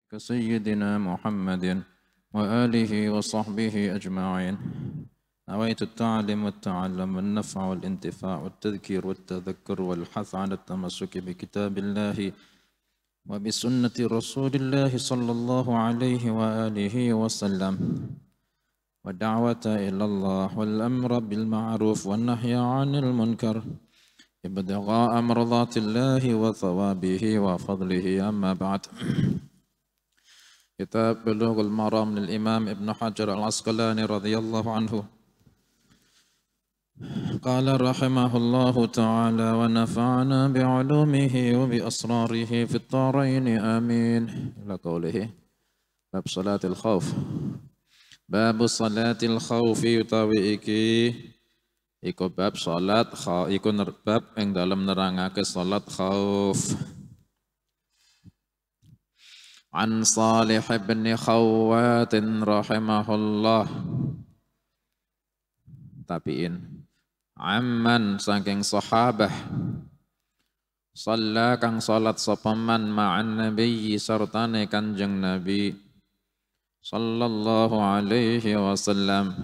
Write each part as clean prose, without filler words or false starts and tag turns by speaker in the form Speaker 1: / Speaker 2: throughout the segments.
Speaker 1: كسيدنا محمد وآله وصحبه أجمعين. نويت التعلم والتعلم والنفع والانتفاع والتذكير والتذكر والحث على التمسك بكتاب الله وبسنة رسول الله صلى الله عليه وآله وسلم، والدعوة إلى الله والأمر بالمعروف والنهي عن المنكر ابتغاء مرضات الله وثوابه وفضله. أما بعد، كتاب بلوغ المرام للإمام ابن حجر العسقلاني رضي الله عنه قال رحمه الله تعالى: ونفعنا بعلومه وبأسراره في الدارين آمين. إلى قوله باب صلاة الخوف. باب صلاة الخوف utawi iki iku bab salat iku bab ing dalam nerangake salat khauf. An Salih bin Khawwat rahimahullah, tabi'in, amman saking sahabah, shalla kang salat sapa man ma'an nabi sartane kanjeng nabi sallallahu alaihi wasallam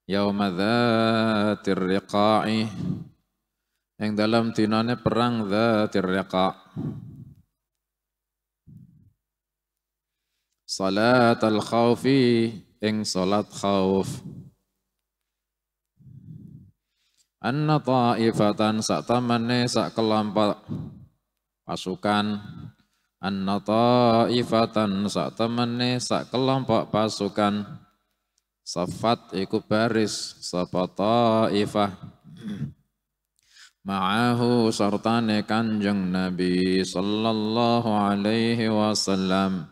Speaker 1: yauma dzatir riqa'i ing dalam dinane perang dzatir riqa'. Salat al-khawfi ing salat khauf. Anna ta'ifatan sak tamane sak kelompok pasukan. Anna ta'ifatan sak tamane sak kelompok pasukan. Safat iku baris sapa ta'ifah. Ma'ahu sartane kanjeng Nabi sallallahu alaihi wasallam.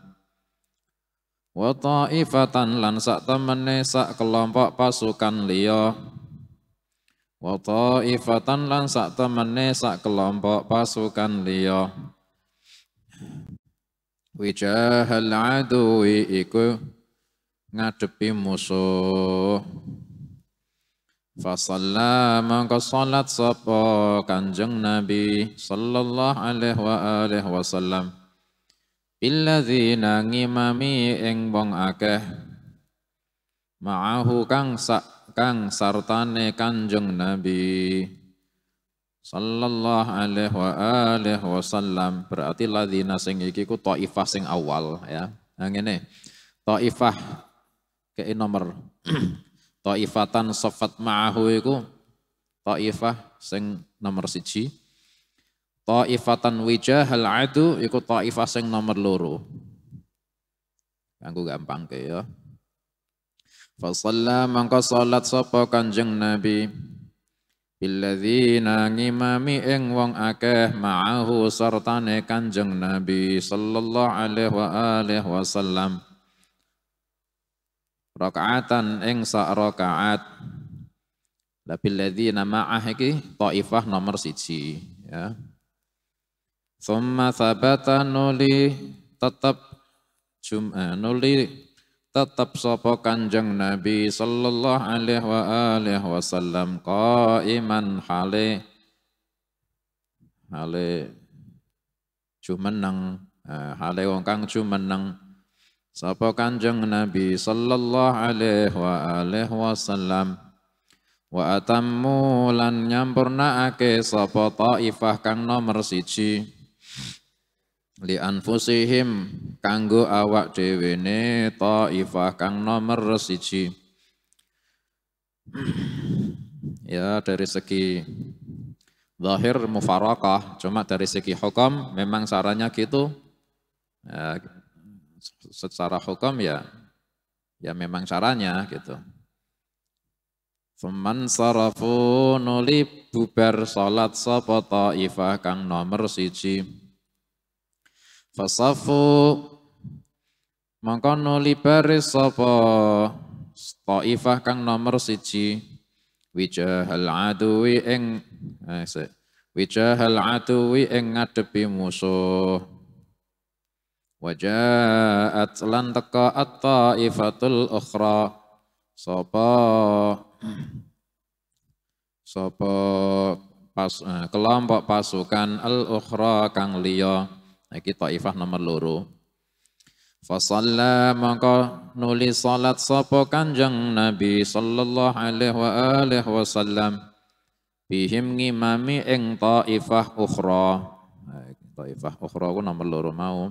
Speaker 1: Wa ta'ifatan lan sak temene sak kelompok pasukan liya. Wa ta'ifatan lan sak temene sak kelompok pasukan liya. Wijahal aduwi iku ngadepi musuh. Fasalla mangka salat sapa kanjeng Nabi sallallahu alaihi wa alihi wasallam billadzina ngimami ing wong akeh ma'ahu kang sartane kanjeng Nabi sallallahu alaihi wa alihi wasallam. Berarti ladzina sing iki ku taifah sing awal ya. Nah ngene, taifah kei nomor taifatan safat ma'ahu iku taifah sing nomor 1. Ta'ifatan wijahal adu iku ta'ifah sing nomor 2. Kanggo gampang ke ya. Fa shalla mangka salat sapa kanjeng Nabi billadzina ngimami ing wong akeh ma'ahu sartane kanjeng Nabi sallallahu alaihi wa alihi wasallam rakaatan ing sak rakaat. La billadzina ma'ah iki ta'ifah nomor 1 ya. Thumma thabata nuli tetap sapa kanjeng Nabi sallallahu alaihi wa alihi wasallam qaiman hale jumeneng, hale wong kang jumeneng sapa kanjeng Nabi sallallahu alaihi wa alihi wasallam. Wa atammu lan nyampurnaake sapa taifah kang nomor 1 li anfusihim kanggo awak dhewene taifah kang nomor 1. Ya dari segi zahir mufarakah, cuma dari segi hukum memang caranya gitu ya, secara hukum ya memang caranya gitu. Faman sarafu nuli bubar salat sapa taifah kang nomor 1. Fasafu mangka nuli baris sapa taifah kang nomor 1 wijahal aduwi ing ngadepi musuh. Wajaat lan teka at-taifatul ukhra sapa kelompok pasukan al-ukhra kang liya. Iki taifah nomor 2. Fasalla maka nuli salat sapa Kanjeng Nabi sallallahu alaihi wasallam bihim ngimami ing taifah ukhra. Taifah ukhra ku nomor loro mau.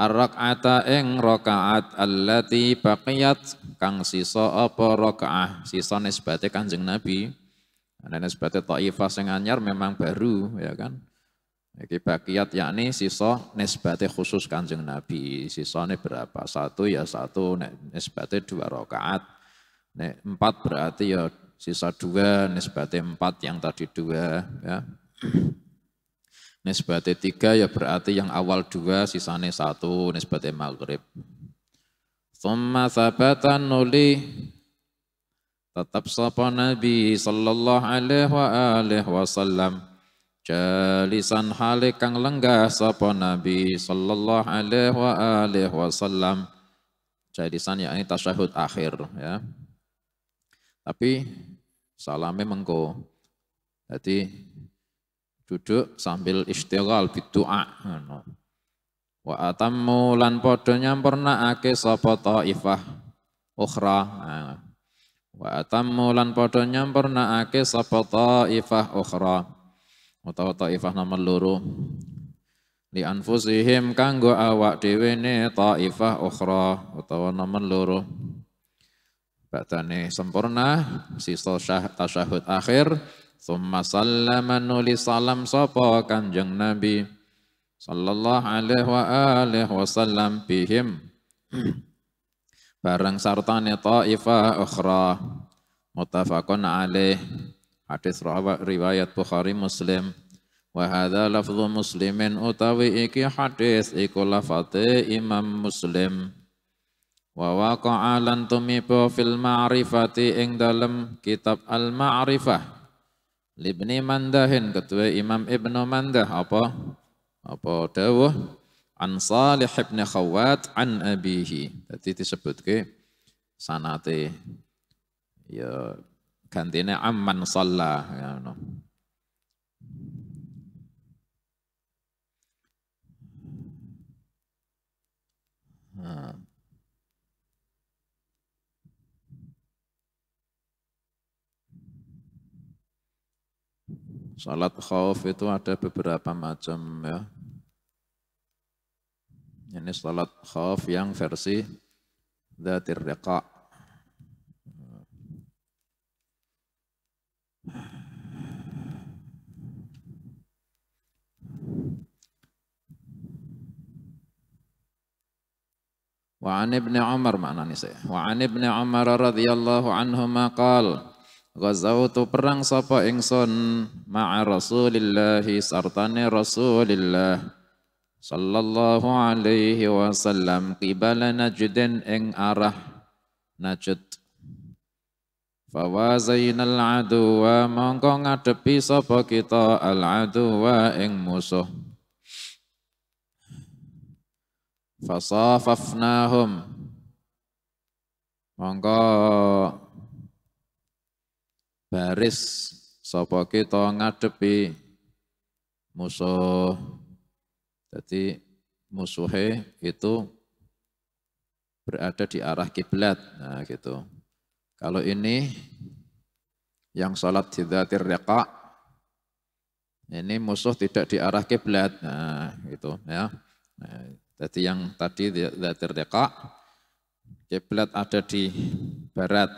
Speaker 1: Ar-rak'ata ing rakaat allati baqiyat kang sisa apa rakaah sisa nisbate Kanjeng Nabi. Ana nisbate taifah sing anyar memang baru ya kan. Iki baqiyat yakni sisa nisbate khusus Kanjeng Nabi. Sisane berapa? Satu ya satu, nek nisbate 2 rakaat. Nek 4 berarti ya sisa 2 nisbate 4 yang tadi 2 ya. Nisbate 3 ya berarti yang awal 2 sisane 1 nisbate maghrib. Tsumma tsabatan nuli tetap sapa Nabi sallallahu alaihi wasallam jalisan hale kang lenggah sapa Nabi sallallahu alaihi wasallam. Jalisan yakni tasyahud akhir ya. Tapi salame mengko. Jadi duduk sambil istighal bidu'a ngono. Wa atammu lan padha nyampurnakake sapa taifah ukhra. Wa atammu lan padha nyampurnakake sapa taifah ukhra. Utawa taifah nomor loro li anfusihim kanggo awak dhewe ne taifah ukhra utawa nomor loro badane sempurna sisa tasyahud akhir summa sallama nuli salam sapa Kanjeng Nabi sallallahu alaihi wasallam bihim barang sartane taifah ukhra muttafaqun alaih. Hadis riwayat Bukhari Muslim. Wa hadza lafdhu Muslimin utawi iki hadis iku lafate Imam Muslim. Wa waqa'a lan tumiba fil ma'rifati ing dalem kitab Al-Ma'rifah. Libni Mandahin ketua Imam Ibnu Mandah apa dawuh an Salih ibn Khawat an abihi. Dadi disebutke sanate ya gantine amman shalla ya no. Salat khauf itu ada beberapa macam ya. Ini salat khauf yang versi dzatir riqa'. Wa an ibni Umar maknanya saya. Wa an ibni Umar radhiyallahu anhuma qala ghazawtu perang sapa ingsun ma'a Rasulillah sartane Rasulillah sallallahu alaihi wasallam qibala Najdin ing arah Najd. Fawazainal aduwa mongko ngadepi sapa kita al aduwa ing musuh. Fasafafnahum mongko baris sapa kita ngadepi musuh. Jadi musuhnya itu berada di arah kiblat. Nah gitu. Kalau ini yang sholat di dzatir riqa' ini musuh tidak di arah kiblat. Nah gitu ya. Nah, jadi yang tadi dzatir riqa' kiblat ada di barat,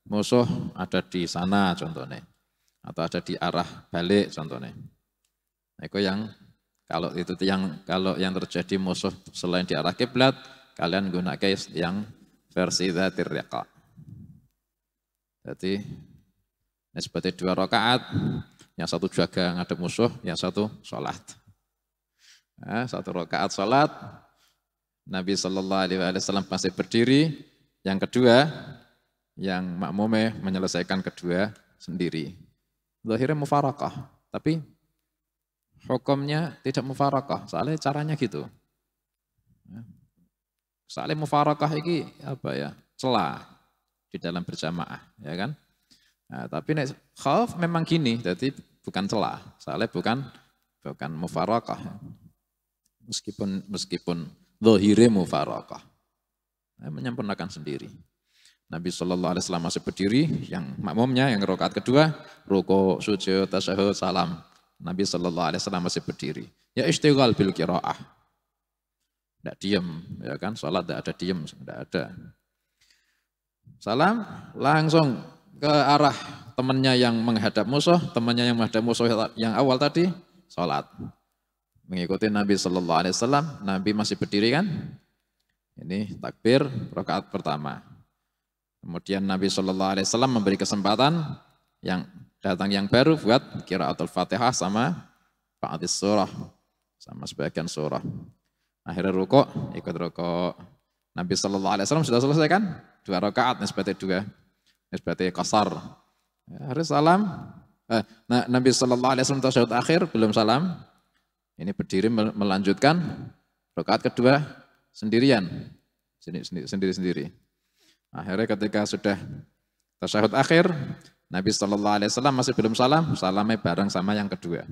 Speaker 1: musuh ada di sana contohnya, atau ada di arah balik contohnya. Nah, itu yang kalau yang terjadi musuh selain di arah kiblat, kalian gunakan yang versi dzatir riqa'. Jadi seperti 2 rakaat, yang satu jaga ngadep musuh, yang satu sholat. Nah, 1 rakaat sholat, Nabi SAW masih berdiri, yang kedua, yang makmumnya menyelesaikan kedua sendiri. Zahirnya mufarakah, tapi hukumnya tidak mufarakah, soalnya caranya gitu. Soalnya mufarakah ini apa ya, celah di dalam berjamaah, ya kan? Nah, tapi nek khauf memang gini, jadi bukan celah, soalnya bukan mufarakah. Meskipun Zahire mufaraqah. Menyempurnakan sendiri. Nabi Shallallahu Alaihi Wasallam masih berdiri, yang makmumnya yang rakaat kedua, ruku, sujud, tasyahud, salam. Nabi Shallallahu Alaihi Wasallam masih berdiri. Ya istighal bil qiraah. Tidak diam, ya kan? Salat tidak ada diam, tidak ada. Salam langsung ke arah temannya yang menghadap musuh, temannya yang menghadap musuh yang awal tadi, salat. Mengikuti Nabi Shallallahu Alaihi Wasallam, Nabi masih berdiri kan? Ini takbir rakaat pertama. Kemudian Nabi Shallallahu Alaihi Wasallam memberi kesempatan yang datang yang baru buat qiraatul Fatihah sama ba'dis surah, sama sebagian surah. Akhirnya rukuk, ikut rukuk. Nabi Shallallahu Alaihi Wasallam sudah selesai kan? 2 rakaat, nisbatnya 2, nisbatnya qasar. Harus salam. Nabi Shallallahu Alaihi Wasallam tasyahud akhir belum salam. Ini berdiri melanjutkan rakaat kedua sendirian, sendiri-sendiri. Akhirnya ketika sudah tasyahud akhir, Nabi Shallallahu Alaihi Wasallam masih belum salam, salamnya bareng sama yang kedua.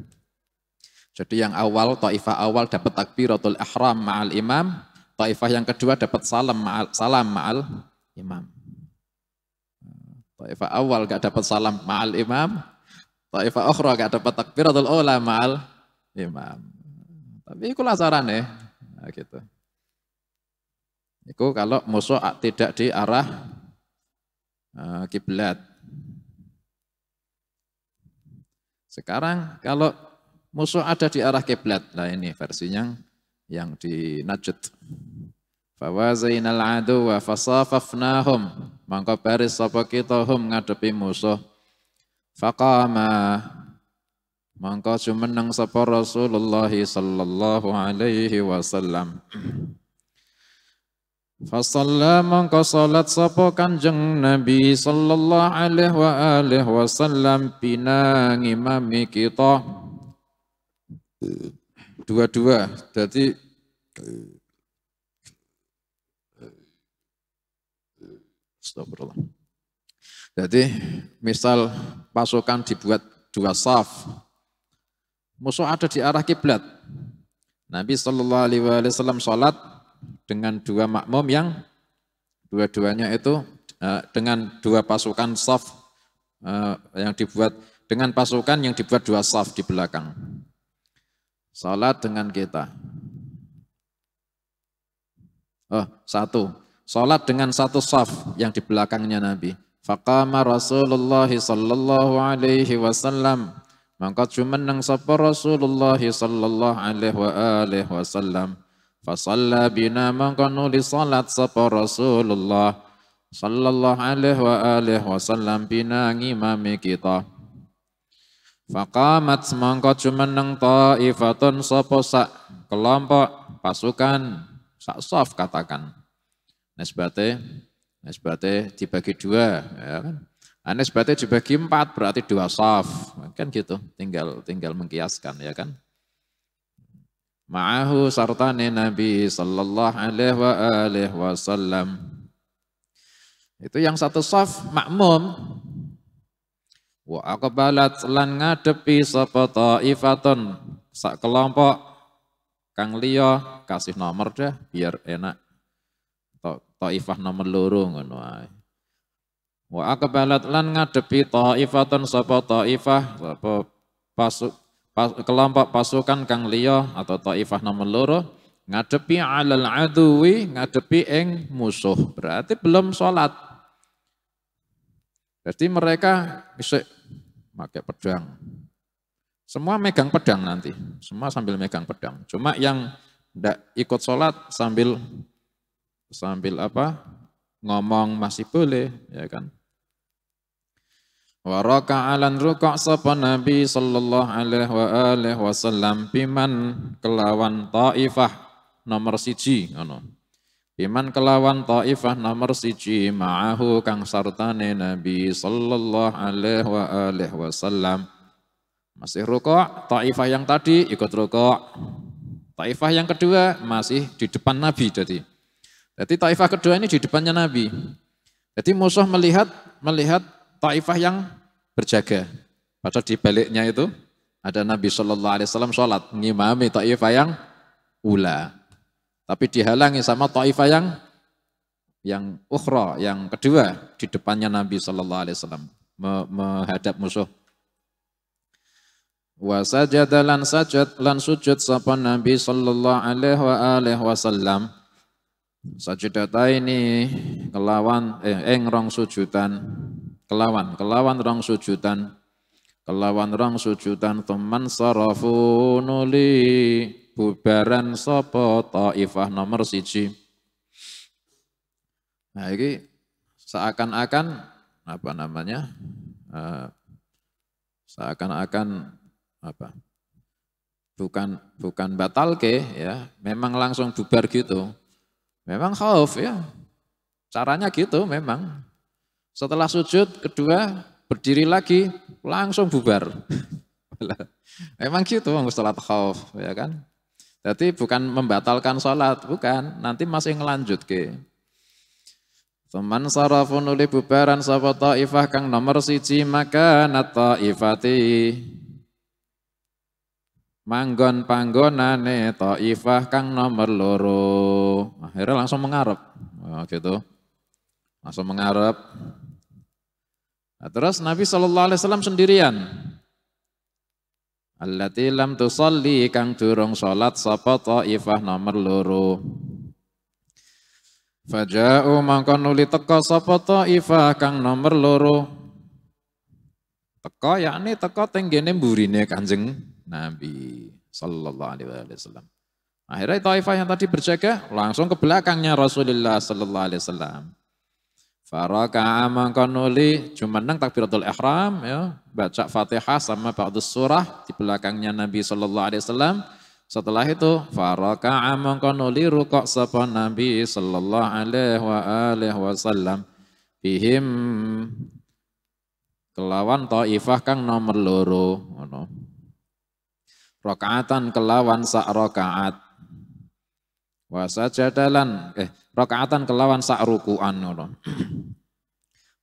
Speaker 1: Jadi yang awal, taifah awal dapat takbiratul ihram ma'al imam, taifah yang kedua dapat salam ma'al imam. Taifah awal gak dapat salam ma'al imam, taifah ukhra gak dapat takbiratul ula ma'al imam. Tapi ikulah caranya, nah, gitu. Itu kalau musuh tidak di arah kiblat. Sekarang kalau musuh ada di arah kiblat, nah ini versinya yang di Najd. Fawazainal adu wa fasafafnahum, mangka baris sapa kita hum ngadepi musuh. Faqama, mangka jumeneng sapa Rasulullah sallallahu alaihi wasallam. Fasalla mangka salat sapa Kanjeng Nabi sallallahu alaihi wasallam bina ngimami kita. Dua-dua, jadi astagfirullah. Jadi misal pasukan dibuat 2 saf, musuh ada di arah kiblat. Nabi Shallallahu Alaihi Wasallam sholat dengan 2 makmum yang dua-duanya itu dengan 2 pasukan saf yang dibuat dengan pasukan yang dibuat 2 saf di belakang. Sholat dengan kita. Sholat dengan 1 saf yang di belakangnya Nabi. Faqama Rasulullah sallallahu alaihi wasallam, mangka jumeneng sapa Rasulullah sallallahu alaihi wasallam. Fasalla bina mangka nuli salat sapa Rasulullah sallallahu alaihi wasallam bina ngimami kita. Faqamat mangka jumeneng taifatun sapa sak kelompok pasukan sak saf katakan. Nisbate dibagi 2, ya kan? Nisbate dibagi 4 berarti 2 saf, kan gitu. Tinggal mengkiaskan, ya kan? Ma'ahu sartane Nabi sallallahu alaihi wasallam. Itu yang 1 saf makmum. Wa aqbalat lan ngadepi sapa taifatun sak kelompok kang liya, kasih nomor dah biar enak. Taifah nomor 2 ngono ae. Wa aqbalat lan ngadepi taifatun sapa taifah sapa kelompok pasukan kang liya atau taifah nomor 2 ngadepi alal aduwi, ngadepi ing musuh. Berarti belum sholat. Jadi mereka bisa pakai pedang. Semua megang pedang nanti. Semua sambil megang pedang. Cuma yang tidak ikut sholat sambil apa? Ngomong masih boleh, ya kan? Wa raka'alan ruka' sapa Nabi sallallahu alaihi wasallam biman kelawan taifah nomor 1 ngono. Biman kelawan taifah nomor 1 ma'ahu kang sartane Nabi sallallahu alaihi wasallam. Masih ruka', taifah yang tadi ikut ruka'. Taifah yang kedua masih di depan Nabi Jadi taifah kedua ini di depannya Nabi. Jadi musuh melihat taifah yang berjaga. Padahal di baliknya itu ada Nabi Shallallahu Alaihi Wasallam sholat ngimami taifah yang ula. Tapi dihalangi sama ta'ifah yang ukhra, yang kedua di depannya Nabi sallallahu alaihi wasallam menghadap musuh. Wa sajada lan sujud sapa Nabi sallallahu alaihi wasallam sajadataini kelawan rong sujudan kelawan rong sujudan teman sarafu nuli bubaran sapa taifah nomor 1. Nah ini seakan-akan apa namanya? Seakan-akan apa? Bukan batal ke ya, memang langsung bubar gitu. Memang khauf ya. Caranya gitu memang. Setelah sujud kedua berdiri lagi langsung bubar. Memang gitu salat khauf ya kan. Jadi bukan membatalkan sholat, bukan, nanti masih ngelanjut ke. Teman sarafun uli bubaran sapa ta'ifah kang nomor 1 maka nat ta'ifati manggon panggonane ta'ifah kang nomor 2. Akhirnya langsung mengarep. Oh, gitu. Langsung mengarep. Nah, terus Nabi SAW sendirian. Allati lam tusalli kang durung salat sapa ta'ifah nomor 2. Faja'u mangko nuli teka sapa ta'ifah kang nomor 2. Teka yakni teka tenggene mburine Kanjeng Nabi sallallahu alaihi wasallam. Akhirnya ta'ifah yang tadi berjaga langsung ke belakangnya Rasulullah sallallahu alaihi wasallam. Faraka'a mangko nuli jumeneng takbiratul ihram ya, baca Fatihah sama ba'dus surah di belakangnya Nabi sallallahu alaihi wasallam. Setelah itu faraka'a mangko nuli rukuk sapa Nabi sallallahu alaihi wasallam bihim kelawan taifah kang nomor 2 ngono. Rakaatan kelawan sak rakaat. Wa sajadalan rakaatan kelawan sak ruku'an ngono.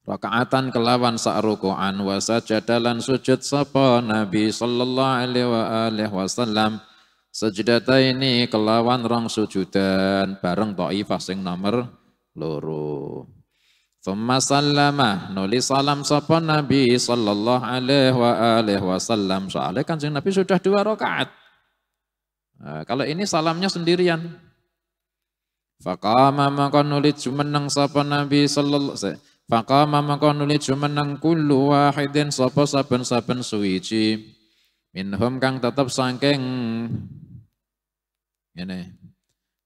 Speaker 1: Rakaatan kelawan sak ruku'an wa sajadalan sujud sapa Nabi sallallahu alaihi wasallam sajadataini kelawan rong sujudan bareng ta'ifah sing nomor 2. Tsumma sallama nuli salam sapa Nabi sallallahu alaihi wasallam. Soalnya Kanjeng Nabi sudah 2 rakaat. Nah, kalau ini salamnya sendirian. Faqama maka nuli jumeneng sapa Nabi sallallahu faqama maka nuli jumeneng kullu wahidin sapa saben-saben suwiji minhum kang tetep saking ngene.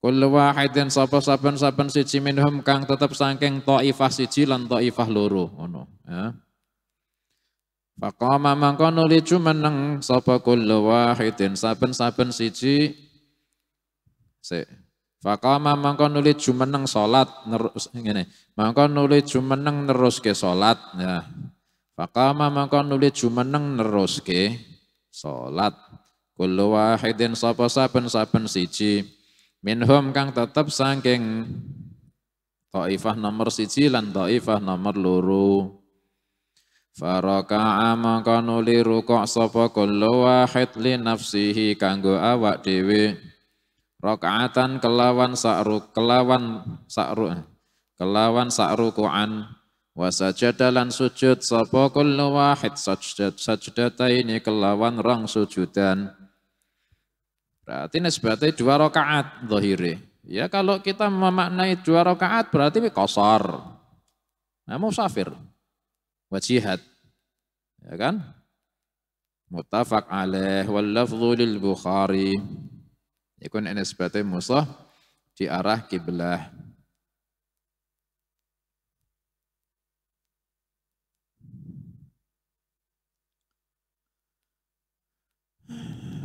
Speaker 1: Kullu wahidin sapa saben-saben siji minhum kang tetep saking taifah siji lan taifah 2 ngono ya. Faqama mangko nuli jumeneng sapa kullu wahidin saben-saben siji Faqama mangko nuli jumeneng salat ngene. Mangko nuli jumeneng neruske salat ya. Faqama mangko nuli jumeneng neruske salat kullu wahidin sapa saben-saben siji minhum kang tetep saking taifah nomor 1 lan taifah nomor 2. Faraka'a mangka nuli rukuk sapa kullu wahid li nafsihi kanggo awak dhewe rakaatan kelawan sakrukuan wa sajadalan sujud sapa kullu wahid sajdataini kelawan rong sujudan. Berarti nisbatnya 2 rakaat zahire. Ya kalau kita memaknai 2 rakaat berarti qasar. Nah, musafir. Wa jihad. Ya kan? Muttafaq alaih wal lafdhu lil Bukhari. Ikun nisbatnya musah di arah kiblah.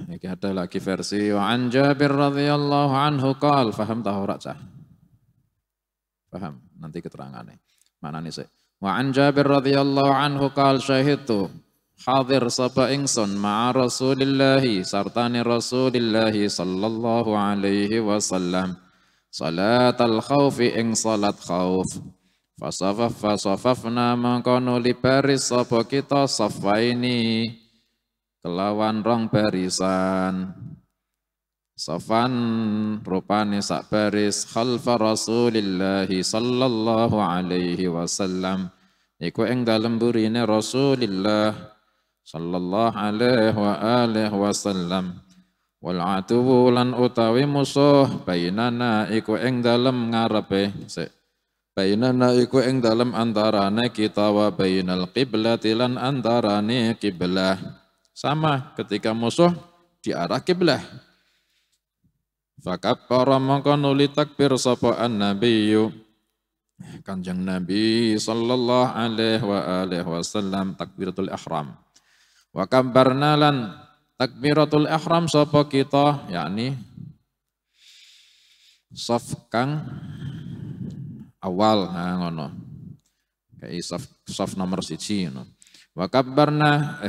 Speaker 1: Ini ada lagi versi wa an Jabir radhiyallahu anhu qala faham tahu raca. Paham nanti keterangannya. Mana nih sih? Wa an Jabir radhiyallahu anhu qala syahidtu hadir sapa ingsun ma'a Rasulillah sartani Rasulillah sallallahu alaihi wasallam salatal khaufi ing salat khauf fasafafna mangko nuli baris sapa kita safaini kelawan rong barisan Safan rupane sak baris khalfa Rasulillah sallallahu alaihi wasallam iku ing dalem burine Rasulillah sallallahu alaihi wasallam wal atuwu lan utawi musuh bainana iku ing dalem ngarepe bainana iku ing dalem antarane kita wa bainal qiblati lan antarane kiblah sama ketika musuh di arah kiblah. Fakabbara mongko nuli takbir sapa an-nabiyyu Kanjeng Nabi sallallahu alaihi wasallam takbiratul ihram. Wa kabbarna lan takbiratul ihram sapa kita yakni saf kang awal ngono. Kayak saf nomor 1 ngono. Wa kabbarna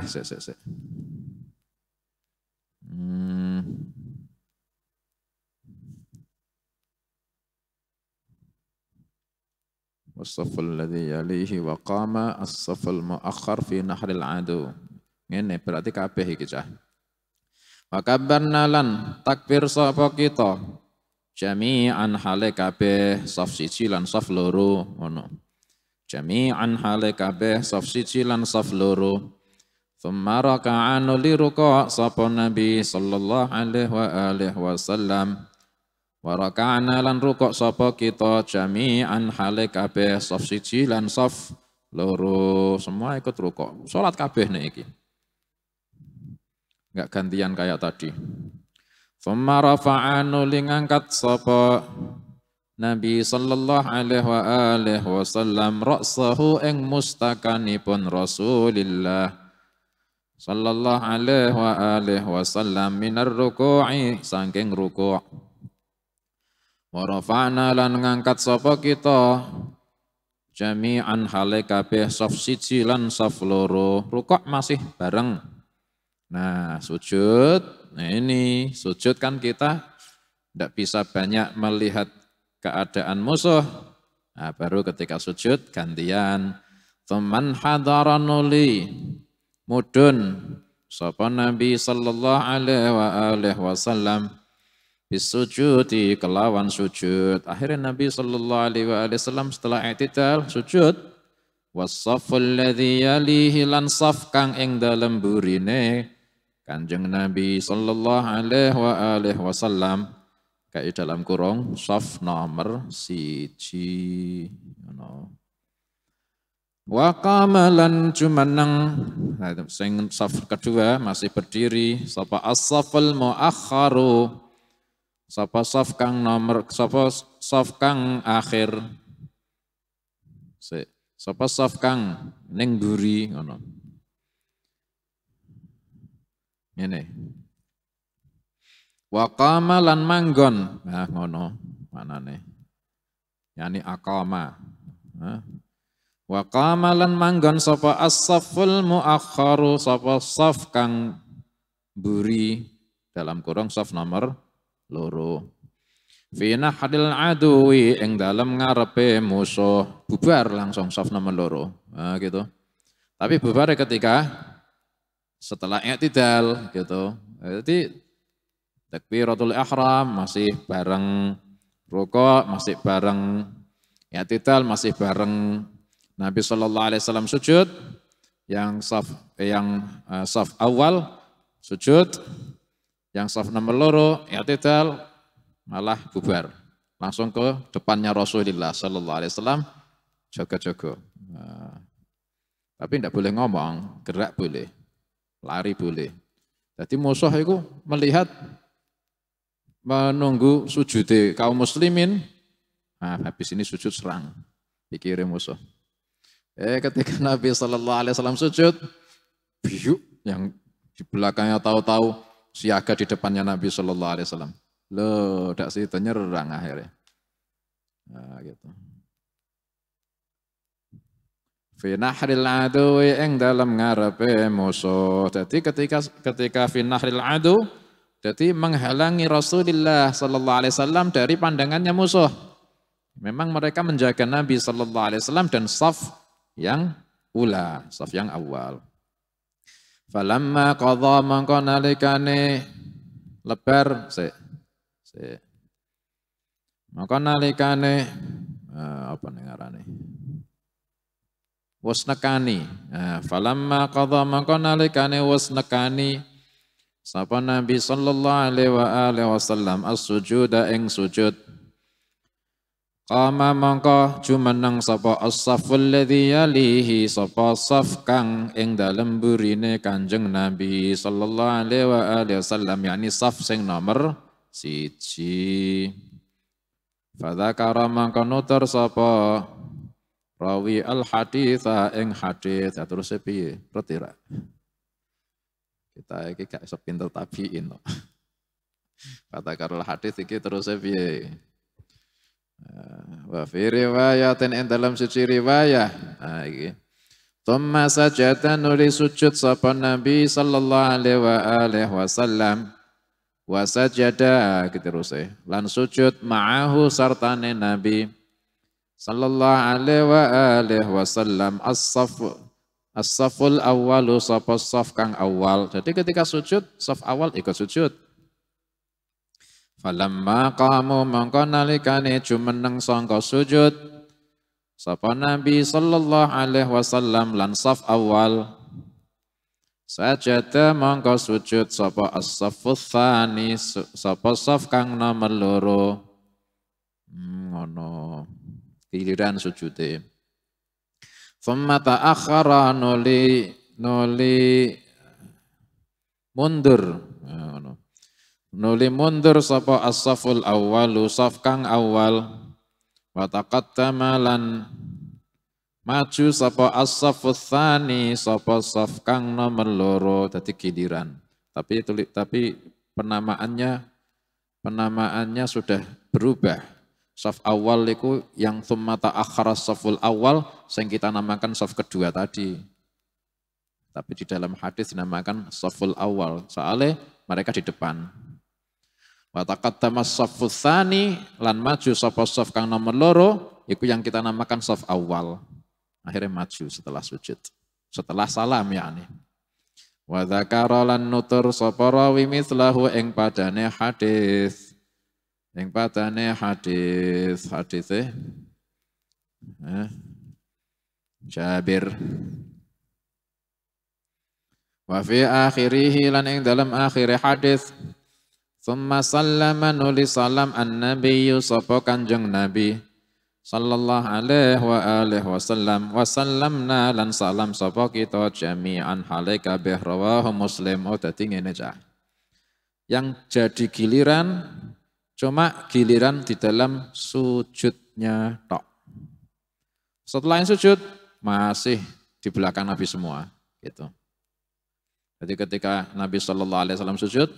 Speaker 1: Wasafal ladzi yalihi wa qama as-safal muakhkhar fi nahril adu. Ngene berarti kabeh iki cah. Wa kabbarna lan takbir sapa kita jami'an hale kabeh saf 1 lan saf 2 ngono. Jami'an hale kabeh saf 1 lan saf 2. Thumma raka'an li ruku' sapa Nabi sallallahu alaihi wasallam. Wa raka'na lan rukuk sapa kita jami'an hale kabeh saf 1 lan saf 2 semua ikut rukuk. Salat kabeh nek iki. Enggak gantian kayak tadi. Thumma rafa'anu li ngangkat sapa Nabi sallallahu alaihi wasallam ra'sahu ing mustakanipun Rasulillah sallallahu alaihi wasallam minar ruku'i saking rukuk. Wa rafa'na lan ngangkat sapa kita jami'an hale kabeh saf 1 lan saf 2 rukuk masih bareng. Nah, sujud. Nah, ini sujud kan kita tidak bisa banyak melihat keadaan musuh. Nah, baru ketika sujud gantian. Teman hadaranuli mudun sapa Nabi sallallahu alaihi wasallam bisujudi kelawan sujud. Akhirnya Nabi sallallahu alaihi wasallam setelah i'tidal sujud. Wassaful ladzi yalihi lan saf kang ing dalem burine Kanjeng Nabi sallallahu alaihi wasallam kayak dalam kurung saf nomor 1. Wa qamalan jumanang sing saf kedua masih berdiri sapa as-safal muakharu sapa saf kang nomor sapa saf kang akhir sapa saf kang ning mburi ngono. Ngene. Wa qama lan manggon. Nah ngono manane. Yani aqama. Wa qama lan manggon sapa as-saful muakharu sapa saf kang mburi dalam kurung saf nomor 2. Fi nahdil aduwi ing dalem ngarepe musuh bubar langsung saf nomor 2. Nah gitu. Tapi bubar ketika setelah i'tidal gitu. Jadi takbiratul ihram masih bareng rukuk, masih bareng i'tidal, masih bareng Nabi sallallahu alaihi wasallam sujud. Yang saf awal sujud, yang saf nomor 2 i'tidal malah bubar. Langsung ke depannya Rasulullah sallallahu alaihi wasallam jaga-jaga. Nah, tapi tidak boleh ngomong, gerak boleh. Lari boleh. Jadi musuh itu melihat menunggu sujud kaum muslimin. Nah, habis ini sujud serang. Pikirin musuh. Ketika Nabi sallallahu alaihi wasallam sujud, biuk yang di belakangnya tahu-tahu siaga di depannya Nabi sallallahu alaihi wasallam. Loh, dak situ nyerang akhirnya. Nah, gitu. Fi nahril adu ing dalam ngarepe musuh. Jadi ketika fi nahril adu jadi menghalangi Rasulullah sallallahu alaihi wasallam dari pandangannya musuh. Memang mereka menjaga Nabi sallallahu alaihi wasallam dan saf yang ula, saf yang awal. Falamma qadha mangko nalikane lebar Maka nalikane apa ning ngarane? Wis nekani. Falamma qadha maka nalikane wis nekani sapa Nabi sallallahu alaihi wasallam as-sujuda ing sujud. Qama mangka jumeneng sapa as-safful ladzi yalihi sapa saf kang ing dalem burine Kanjeng Nabi sallallahu alaihi wasallam yakni saf sing nomor 1. Fadzakara mangka nutur sapa rawi al-haditsa ing hadits terus piye? Ngerti ra? Kita iki gak iso pinter tabiin kok. Fadzakara al-hadits iki terus piye? Wa fi riwayatin ing dalam suci riwayah. Iki. Tsumma sajada nuli sujud sapa Nabi sallallahu alaihi wasallam wa sajada terus lan sujud ma'ahu sartane Nabi sallallahu alaihi wasallam as-saful awwalu sapa saf kang awal. Jadi ketika sujud saf awal ikut sujud. Falamma qamu mangka nalikane jumeneng sangka sujud sapa Nabi sallallahu alaihi wasallam lan saf awal sajada mangka sujud sapa as-saffus tsani sapa saf kang nomor 2 ngono giliran sujude. Thumma ta'akhkhara nuli mundur ngono. Nuli mundur sapa as-saful awwalu saf kang awal wa taqaddama lan maju sapa as-safus tsani sapa saf kang nomor 2 dadi giliran. Tapi penamaannya sudah berubah. Saf awal itu yang thumma ta'akhkhara as-saful awal yang kita namakan saf kedua tadi. Tapi di dalam hadis dinamakan saful awal soalnya mereka di depan. Wa taqaddama as-saffus tsani lan maju sapa saf kang nomor 2 iku yang kita namakan saf awal. Akhirnya maju setelah sujud. Setelah salam yakni. Wa dzakara lan nutur sapa rawi mithlahu ing padane hadis. Ing padane hadise Jabir. Wa fi akhirih lan ing dalam akhir hadis Thumma sallama nuli salam an-nabiyyu sapa Kanjeng Nabi sallallahu alaihi wasallam wa sallamna lan salam sapa kita jami'an hale kabeh rawahu Muslim. Dadi ngene cah. Yang jadi giliran cuma giliran di dalam sujudnya tok. Setelah yang sujud masih di belakang Nabi semua gitu. Jadi ketika Nabi sallallahu alaihi wasallam sujud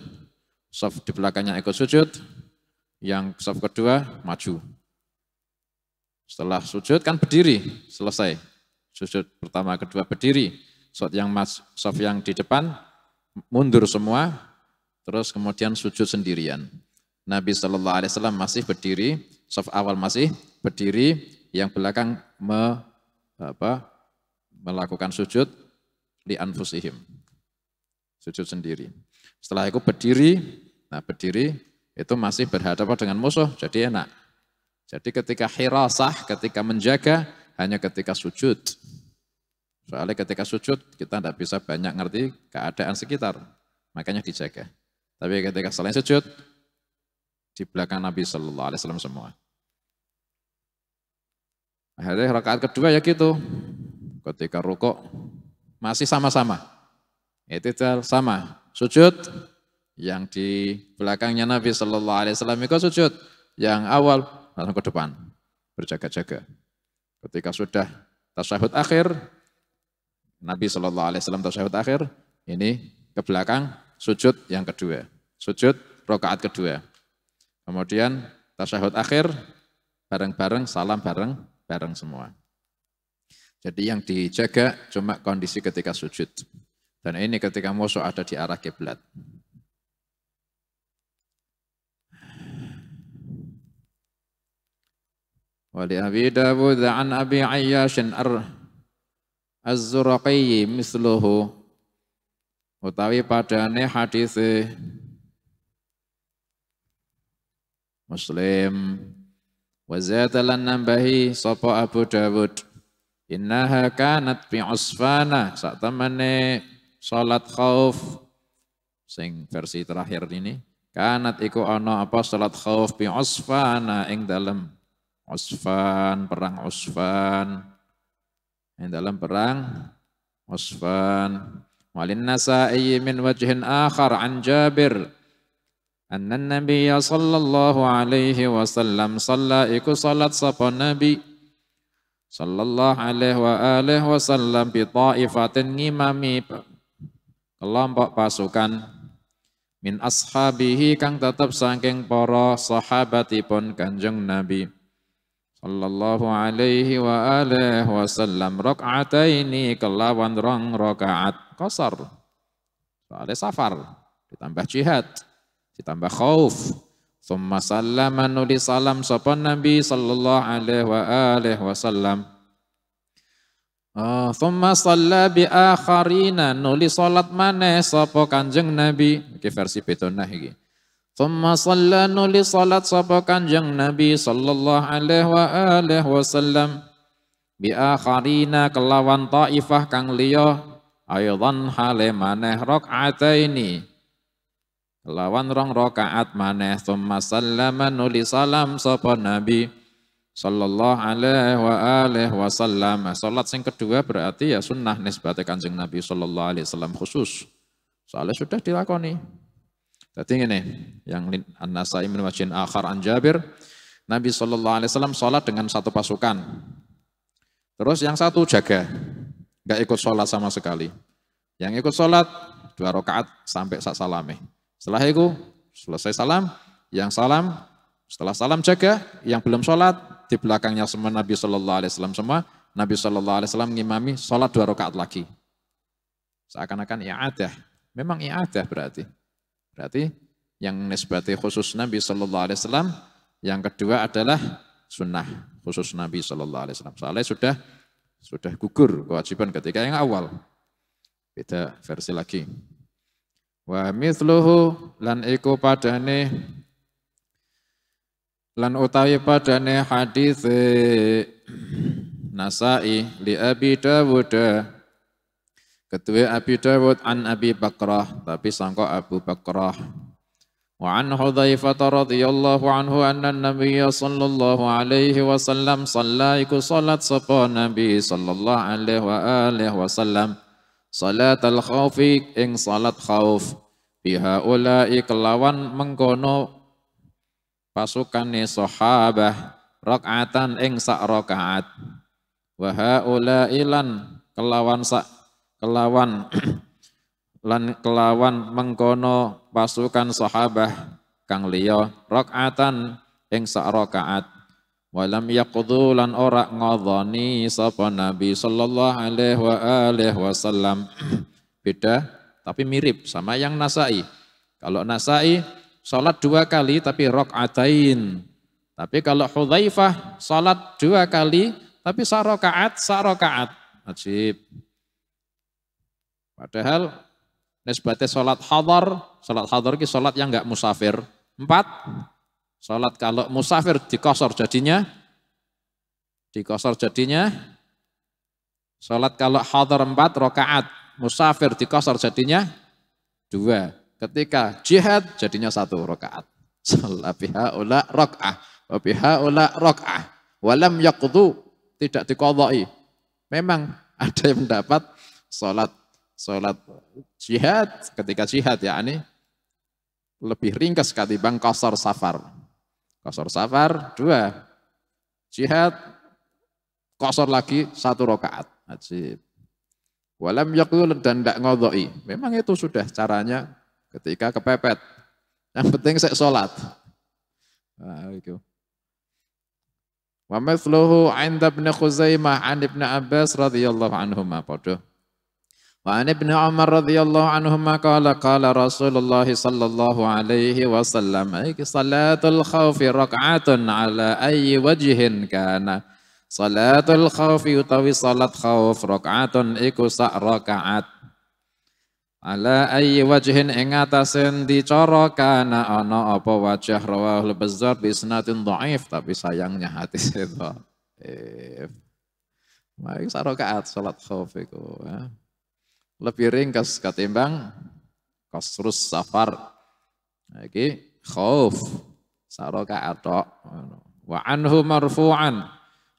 Speaker 1: saf di belakangnya ikut sujud, yang saf kedua maju. Setelah sujud kan berdiri, selesai. Sujud pertama, kedua berdiri. Saf yang di depan mundur semua, terus kemudian sujud sendirian. Nabi sallallahu alaihi wasallam masih berdiri, saf awal masih berdiri, yang belakang melakukan sujud li anfusihim. Sujud sendiri. Setelah itu berdiri, berdiri itu masih berhadapan dengan musuh, jadi enak. Jadi ketika hirasah, ketika menjaga, hanya ketika sujud. Soalnya ketika sujud, kita tidak bisa banyak ngerti keadaan sekitar, makanya dijaga. Tapi ketika selain sujud, di belakang Nabi sallallahu alaihi wasallam semua. Akhirnya rakaat kedua ya gitu, ketika rukuk masih sama-sama. Itu sama, sujud yang di belakangnya Nabi sallallahu alaihi wasallam itu sujud, yang awal langsung ke depan berjaga-jaga. Ketika sudah tasyahud akhir, Nabi sallallahu alaihi wasallam tasyahud akhir, ini ke belakang sujud yang kedua, sujud rakaat kedua. Kemudian tasyahud akhir bareng-bareng salam bareng semua. Jadi yang dijaga cuma kondisi ketika sujud. Dan ini ketika musuh ada di arah kiblat. Wa li Abi Dawud an Abi Ayyash Az-Zuraqi misluhu utawi padane hadis Muslim. Wa zatalan nambahi sapa Abu Dawud. Innaha kanat fi usfana, sak temene salat khauf sing versi terakhir ini. Kanat iku ana apa salat khauf fi usfana ing dalem Usfan, perang Usfan. Ing dalem perang Usfan. Walin Nasa'i min wajhin akhar an Jabir anna Nabiy sallallahu alaihi wasallam shalla iku salat sapa Nabi sallallahu alaihi wa alihi wasallam bi ta'ifatin ngimami kelompok pasukan min ashabihi kang tetep saking para sahabatipun Kanjeng Nabi sallallahu alaihi wa alihi wasallam rakaataini kelawan rong rakaat qasar. Soalnya safar ditambah jihad ditambah khauf. Tsumma sallama nuli salam sapa Nabi sallallahu alaihi wa alihi wasallam. Tsumma shalla bi akharina nuli salat maneh sapa Kanjeng Nabi. Iki versi betonah iki. Tsumma shalla nuli salat sapa Kanjeng Nabi sallallahu alaihi wa alihi wasallam bi akharina kelawan taifah kang liya aydan hale maneh rakaataini kelawan rong rakaat maneh. Tsumma sallama nuli salam sapa Nabi sallallahu alaihi wa alihi wasallam. Salat sing kedua berarti ya sunnah nisbate Kanjeng Nabi sallallahu alaihi wasallam khusus. Soalnya sudah dilakoni. Jadi ini yang An-Nasa'i min wajhin akhar an Jabir, Nabi sallallahu alaihi wasallam salat dengan satu pasukan. Terus yang satu jaga, enggak ikut salat sama sekali. Yang ikut salat 2 rakaat sampai sak salame. Setelah itu selesai salam, yang salam setelah salam jaga, yang belum salat di belakangnya semua Nabi sallallahu alaihi wasallam semua. Nabi sallallahu alaihi wasallam ngimami salat 2 rakaat lagi. Seakan-akan i'adah. Memang i'adah berarti. Berarti yang nisbati khusus Nabi sallallahu alaihi wasallam, yang kedua adalah sunnah khusus Nabi sallallahu alaihi wasallam. Soalnya sudah gugur kewajiban ketika yang awal. Beda versi lagi. Wa mithluhu lan iku padane lan utawi padane hadis Nasa'i li Abi Dawud. Ketua Abi Dawud an Abi Bakrah, tapi sangka Abu Bakrah. Wa an Hudzaifah radhiyallahu anhu anna Nabiy sallallahu alaihi wasallam shalla iku salat sapa Nabi sallallahu alaihi wa alihi wasallam salatal khaufi ing salat khauf biha ulai kelawan mengkono pasukane sahabah rakaatan ing sak rakaat wa haula ilan kelawan mengkono pasukan sahabah kang liya rakaatan ing sak rakaat walam yaqdu lan ora ngodhoni sapa Nabi sallallahu alaihi wa alihi wasallam. Beda tapi mirip sama yang Nasa'i. Kalau Nasa'i salat 2 kali tapi rakaatain. Tapi kalau Hudzaifah salat 2 kali tapi sak rakaat. Ajib. Padahal nisbatnya salat hadar ki salat yang enggak musafir. 4. Salat kalau musafir dikosor jadinya salat kalau hadar 4 rakaat, musafir dikosor jadinya 2. Ketika jihad jadinya 1 rakaat. Salat biha ula rakaah wa biha ula rakaah. Walam yaqdu, tidak diqadai. Memang ada yang mendapat salat jihad, ketika jihad yakni lebih ringkas ketimbang qasar safar. Qasar safar 2, jihad qasar lagi 1 rakaat. Ajib. Walam yaqul dan tidak ngodoi. Memang itu sudah caranya ketika kepepet. Yang penting saya sholat. Nah, itu. Wa mithluhu 'inda Ibnu Khuzaimah an Ibnu Abbas radhiyallahu anhuma padha. Wa an Ibnu Umar radhiyallahu anhuma qala Rasulullah sallallahu alaihi wasallam iki salatul khaufi rak'atun ala ayyi wajhin kana. Salatul khaufi utawi salat khauf rak'atun iku sak rakaat. Ala ayyi wajhin ing atasen dicara kana ana apa wajah rawahul Bazzar bi isnadin dhaif tapi sayangnya hadis itu dhaif. Mari sarakaat salat khauf iku ya. Lebih ringkas ketimbang qasrus safar. Iki khauf sarakaat tok. Wa anhu marfu'an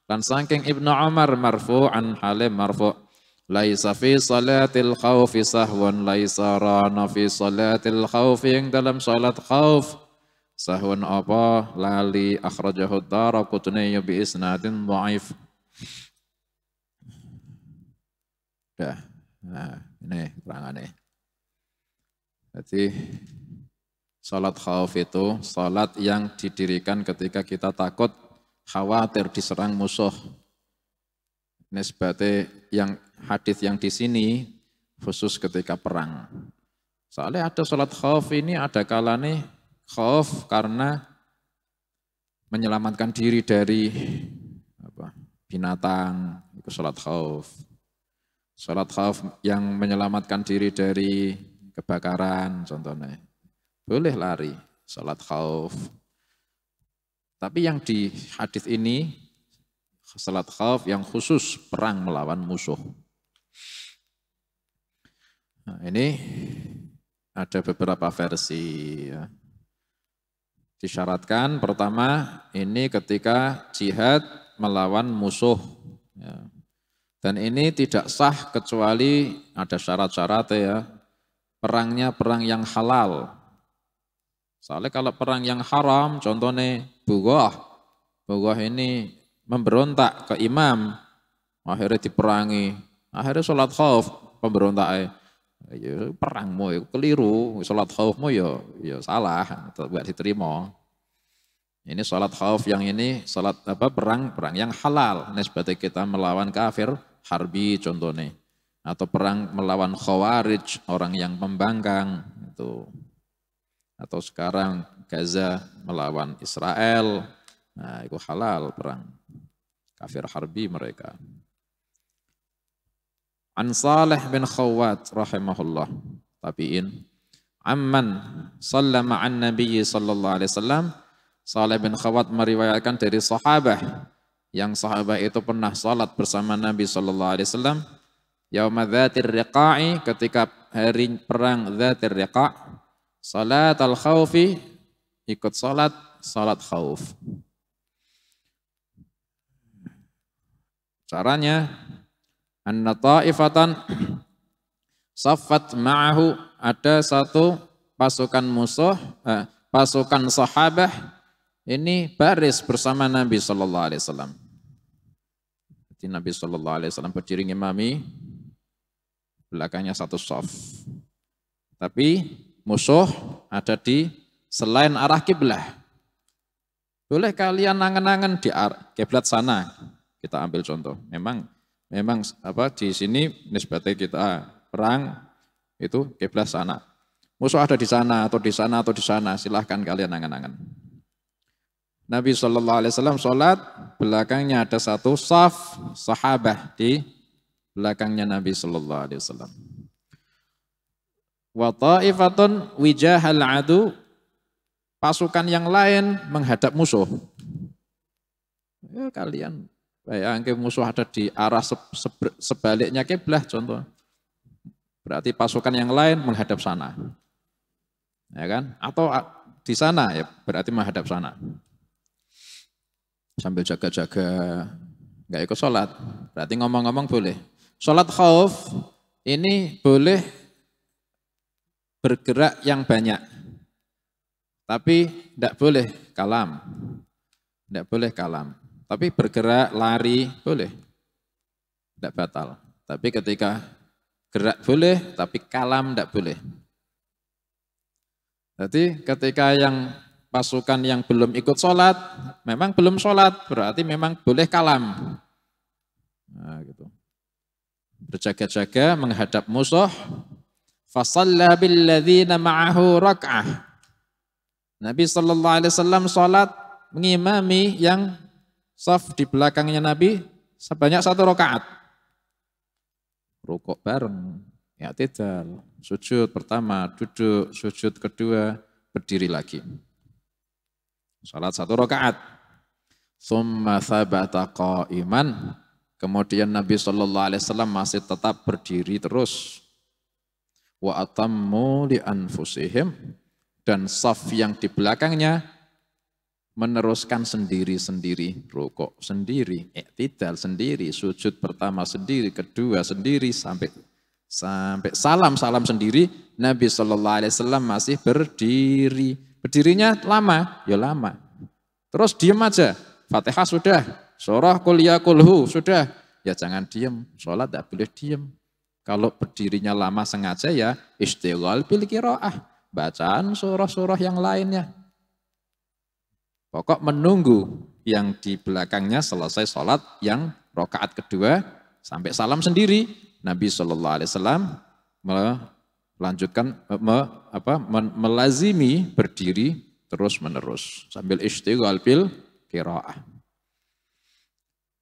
Speaker 1: lan saking Ibnu Umar marfu'an halim marfu' laisa fi salatil khaufi sahwan laisa rana fi salatil khaufi yang dalam salat khauf sahwan apa lali akhrajahu Daraqutni bi isnadin dhaif. Dah. Nah, ini terangane. Jadi salat khauf itu salat yang didirikan ketika kita takut khawatir diserang musuh. Nisbate yang hadis yang di sini khusus ketika perang. Soalnya ada salat khauf ini ada kalanya khauf karena menyelamatkan diri dari binatang, itu salat khauf. Salat khauf yang menyelamatkan diri dari kebakaran contohnya. Boleh lari salat khauf. Tapi yang di hadis ini salat khauf yang khusus perang melawan musuh. Nah, ini ada beberapa versi ya. Disyaratkan pertama ini ketika jihad melawan musuh ya. Dan ini tidak sah kecuali ada syarat-syarat ya. Perangnya perang yang halal. Soalnya kalau perang yang haram contohnya Bughah ini memberontak ke imam, akhirnya diperangi, akhirnya sholat khauf, pemberontak perangmu itu keliru, sholat khaufmu ya salah, tidak diterima. Ini sholat khauf yang ini sholat perang yang halal, nisbati kita melawan kafir, harbi contohnya, atau perang melawan khawarij, orang yang pembangkang itu, atau sekarang Gaza melawan Israel, nah itu halal perang. Kafir harbi mereka. An Salih bin Khawwat rahimahullah tabi'in amman sallama an Nabi sallallahu alaihi wasallam. Salih bin Khawwat meriwayatkan dari sahabat yang sahabat itu pernah salat bersama Nabi sallallahu alaihi wasallam yauma dzatir riqa'i ketika hari perang dzatir riqa' salat al-khaufi ikut salat khauf. Caranya anna ta'ifatan saffat ma'ahu ada satu pasukan musuh, pasukan sahabah ini baris bersama Nabi sallallahu alaihi wasallam. Jadi Nabi sallallahu alaihi wasallam berdiri ngimami belakangnya satu shaf. Tapi musuh ada di selain arah kiblah. Boleh kalian angen-angen di kiblat sana. Kita ambil contoh. Memang di sini nisbatnya kita perang itu kiblat sana. Musuh ada di sana atau di sana atau di sana. Silahkan kalian angan-angan. Nabi sallallahu alaihi wasallam sholat, belakangnya ada satu saf sahabah di belakangnya Nabi sallallahu alaihi wasallam. Wa ta'ifatun wijahal adu, pasukan yang lain menghadap musuh. Ya, kalian bayangkan musuh ada di arah sebaliknya kiblah contoh. Berarti pasukan yang lain menghadap sana. Ya kan? Atau di sana ya berarti menghadap sana. Sambil jaga-jaga enggak ikut sholat. Berarti ngomong-ngomong boleh. Sholat khauf ini boleh bergerak yang banyak. Tapi tidak boleh kalam. Tidak boleh kalam. Tapi bergerak, lari, boleh. Tidak batal. Tapi ketika gerak boleh, tapi kalam tidak boleh. Jadi ketika yang pasukan yang belum ikut sholat, memang belum sholat, berarti memang boleh kalam. Nah, gitu. Berjaga-jaga menghadap musuh. Fasalla billadzina ma'ahu rak'ah. Nabi sallallahu alaihi wasallam sholat mengimami yang saf di belakangnya Nabi sebanyak 1 rakaat. Rukuk bareng. i'tidal. Sujud pertama duduk, sujud kedua berdiri lagi. Salat 1 rakaat. Tsumma tsabata qa'iman. Kemudian Nabi sallallahu alaihi wasallam masih tetap berdiri terus. Wa atammu li anfusihim, dan saf yang di belakangnya meneruskan sendiri-sendiri, rukuk sendiri, i'tidal sendiri, sujud pertama sendiri, kedua sendiri, sampai salam sendiri. Nabi sallallahu alaihi wasallam masih berdiri. Berdirinya lama, ya lama. Terus diam aja. Fatihah sudah, surah Qul ya Qulhu sudah. Ya jangan diam, sholat tidak boleh diam. Kalau berdirinya lama sengaja ya istighal bil qiraah, bacaan surah-surah yang lainnya. Pokok menunggu yang di belakangnya selesai sholat yang rakaat kedua sampai salam sendiri. Nabi sallallahu alaihi wasallam melanjutkan melazimi berdiri terus menerus sambil istighal bil qiraah.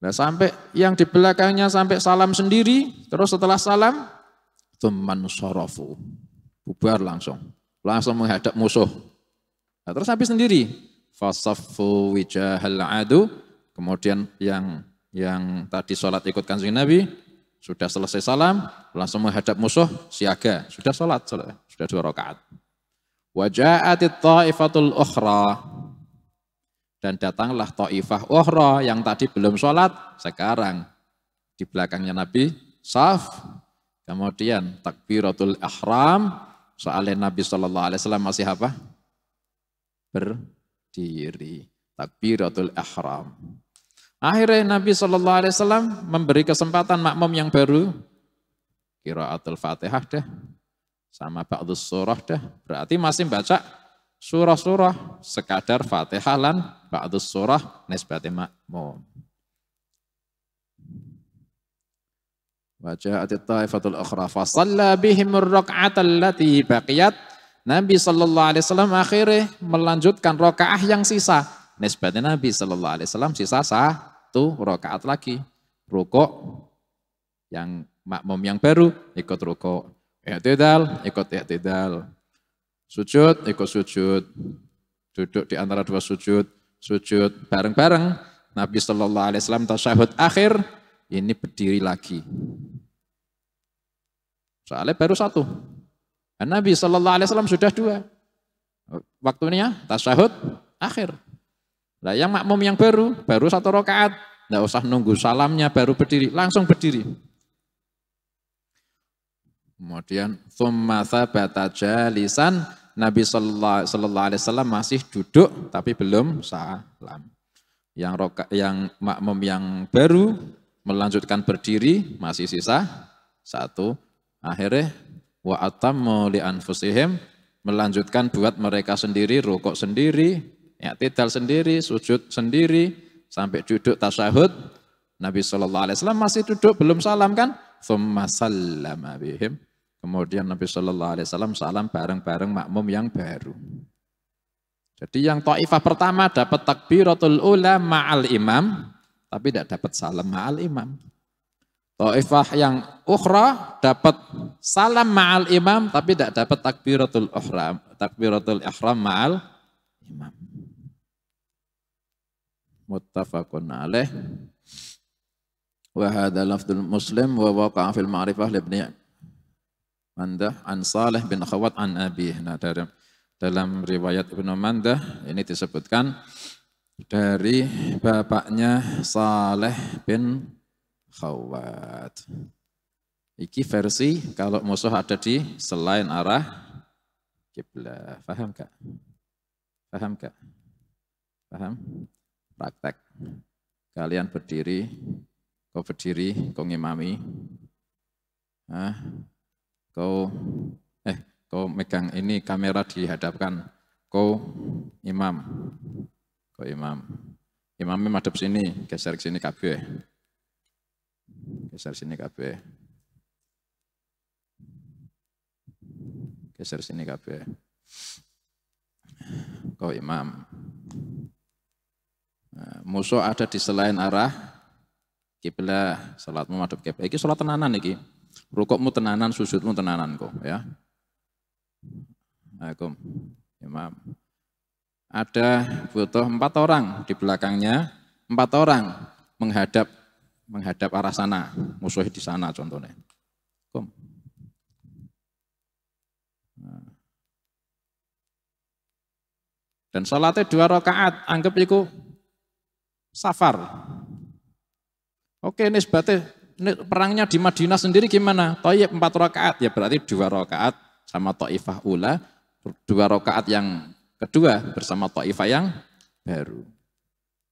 Speaker 1: Nah, sampai yang di belakangnya sampai salam sendiri, terus setelah salam tsumman sharafu, bubar langsung menghadap musuh. Nah, terus habis sendiri fasaffu wijahal adu, kemudian yang tadi sholat ikut Kanjeng Nabi sudah selesai salam langsung menghadap musuh siaga, sudah sholat sudah 2 rakaat. Waja'atit ta'ifatul ukhra, dan datanglah ta'ifah ukhra yang tadi belum sholat, sekarang di belakangnya Nabi saf, kemudian takbiratul ihram, soalnya Nabi sallallahu alaihi wasallam masih apa? Berdiri. Takbiratul ihram. Akhirnya Nabi sallallahu alaihi wasallam memberi kesempatan makmum yang baru qiraatul Fatihah dah sama ba'dus surah dah. Berarti masih baca surah-surah sekadar Fatihah lan ba'dus surah nisbati makmum. Wa ja'atit ta'ifatul ukhra fa shalla bihimur rak'atal lati baqiyat. Nabi sallallahu alaihi wasallam akhirnya melanjutkan rakaah yang sisa. Nisbatnya Nabi sallallahu alaihi wasallam sisa 1 rakaat lagi. Rukuk yang makmum yang baru ikut rukuk. I'tidal ikut i'tidal. Sujud ikut sujud. Duduk di antara 2 sujud, sujud bareng-bareng. Nabi sallallahu alaihi wasallam tasyahud akhir, ini berdiri lagi. Soalnya baru 1. Dan Nabi sallallahu alaihi wasallam sudah 2. Waktunya tasyahud akhir. Nah, yang makmum yang baru 1 rakaat, enggak usah nunggu salamnya baru berdiri, langsung berdiri. Kemudian tsumma tsabata jalisan, Nabi sallallahu alaihi wasallam masih duduk tapi belum salam. Yang makmum yang baru melanjutkan berdiri masih sisa 1. Akhirnya wa atammu li anfusihim, melanjutkan buat mereka sendiri, rukuk sendiri, i'tidal sendiri, sujud sendiri, sampai duduk tasyahud. Nabi sallallahu alaihi wasallam masih duduk belum salam kan? Tsumma sallama bihim. Kemudian Nabi sallallahu alaihi wasallam salam bareng-bareng makmum yang baru. Jadi yang taifah pertama dapat takbiratul ula ma'al imam, tapi tidak dapat salam ma'al imam. Taifah yang ukhra dapat salam ma'al imam, tapi tidak dapat takbiratul ihram ma'al imam. Muttafaqun alaih. Wa hadha lafdul Muslim wa waqa'a fil ma'rifah li Ibnu Mandah an Salih bin Khawat an Abi. Nah, dalam riwayat Ibnu Mandah ini disebutkan dari bapaknya Salih bin Khawat. Iki versi kalau musuh ada di selain arah kiblat. Paham gak? Paham gak? Paham? Praktek. Kalian berdiri, kau ngimami. Nah, kau megang ini kamera dihadapkan, kau imam. Imamnya madhep sini, geser ke sini kabeh. Geser sini kabeh. Geser sini kabeh. Kau imam. Nah, musuh ada di selain arah kiblat, salatmu madhep kiblat. Iki salat tenanan iki. rukukmu tenanan, sujudmu tenanan kok ya. Assalamualaikum, imam. Ada butuh 4 orang di belakangnya, 4 orang menghadap arah sana, musuh di sana contohnya. Kom. Dan sholatnya 2 rakaat, anggap itu safar. Oke, nisbatnya perangnya di Madinah sendiri gimana? Thayyib 4 rakaat, ya berarti 2 rakaat sama Thaifah ula, 2 rakaat yang kedua bersama Thaifah yang baru.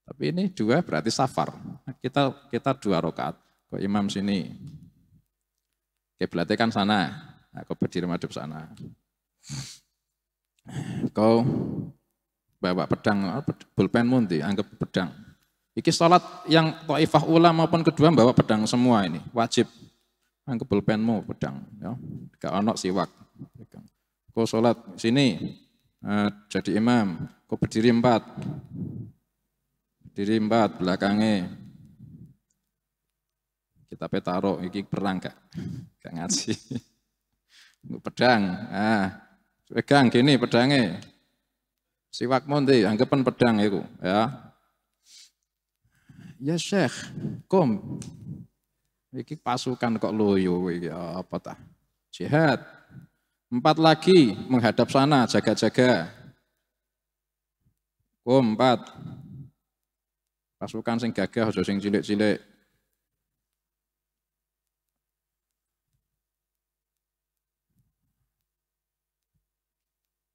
Speaker 1: Tapi ini 2 berarti safar. Kita 2 rakaat. Kok imam sini? Kiblatnya kan sana. Nah, kau berdiri madhep sana. Kau bawa pedang, pulpen munti, anggap pedang. Iki sholat yang Thaifah ula maupun kedua bawa pedang semua ini, wajib. Anggap pulpenmu pedang, ya. Gak ono siwak. Kau sholat sini, jadi imam, kau berdiri 4. Berdiri 4, belakangnya. Kita taruh, iki perang gak ngaji. Pedang, pegang gini pedangnya. Siwak monti, anggapan pedang itu, ya. Ya Syekh, kom. Iki pasukan kok loyo, iki apa tah? Jihad. 4 lagi menghadap sana, jaga-jaga. Kom 4. Pasukan sing gagah, aja sing cilik-cilik.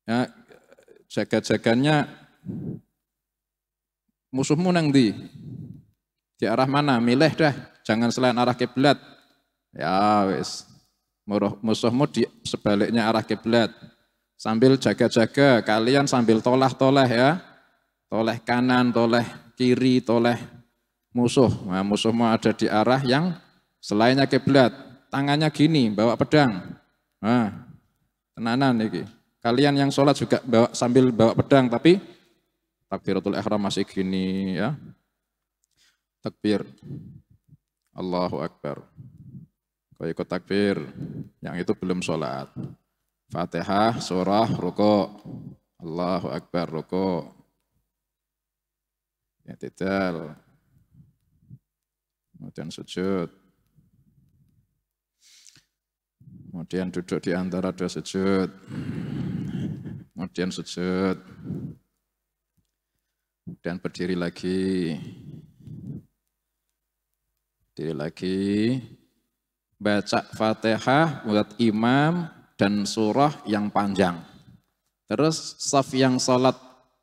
Speaker 1: Ya, jaga-jaganya musuhmu nang di arah mana? Milih dah, jangan selain arah kiblat. Ya wis, musuhmu di sebaliknya arah kiblat. Sambil jaga-jaga, kalian sambil tolah-tolah ya. Toleh kanan, toleh kiri, toleh musuh. Nah, musuhmu ada di arah yang selainnya kiblat. Tangannya gini, bawa pedang. Nah, tenanan iki. Kalian yang sholat juga sambil bawa pedang, tapi takbiratul ihram masih gini ya. Takbir. Allahu Akbar. Kau ikut takbir, yang itu belum sholat. Fatihah, surah, rukuk. Allahu Akbar, rukuk. I'tidal. Kemudian sujud. Kemudian duduk di antara 2 sujud. Kemudian sujud. Dan berdiri lagi. Berdiri lagi. Baca Fatihah buat imam dan surah yang panjang. Terus saf yang salat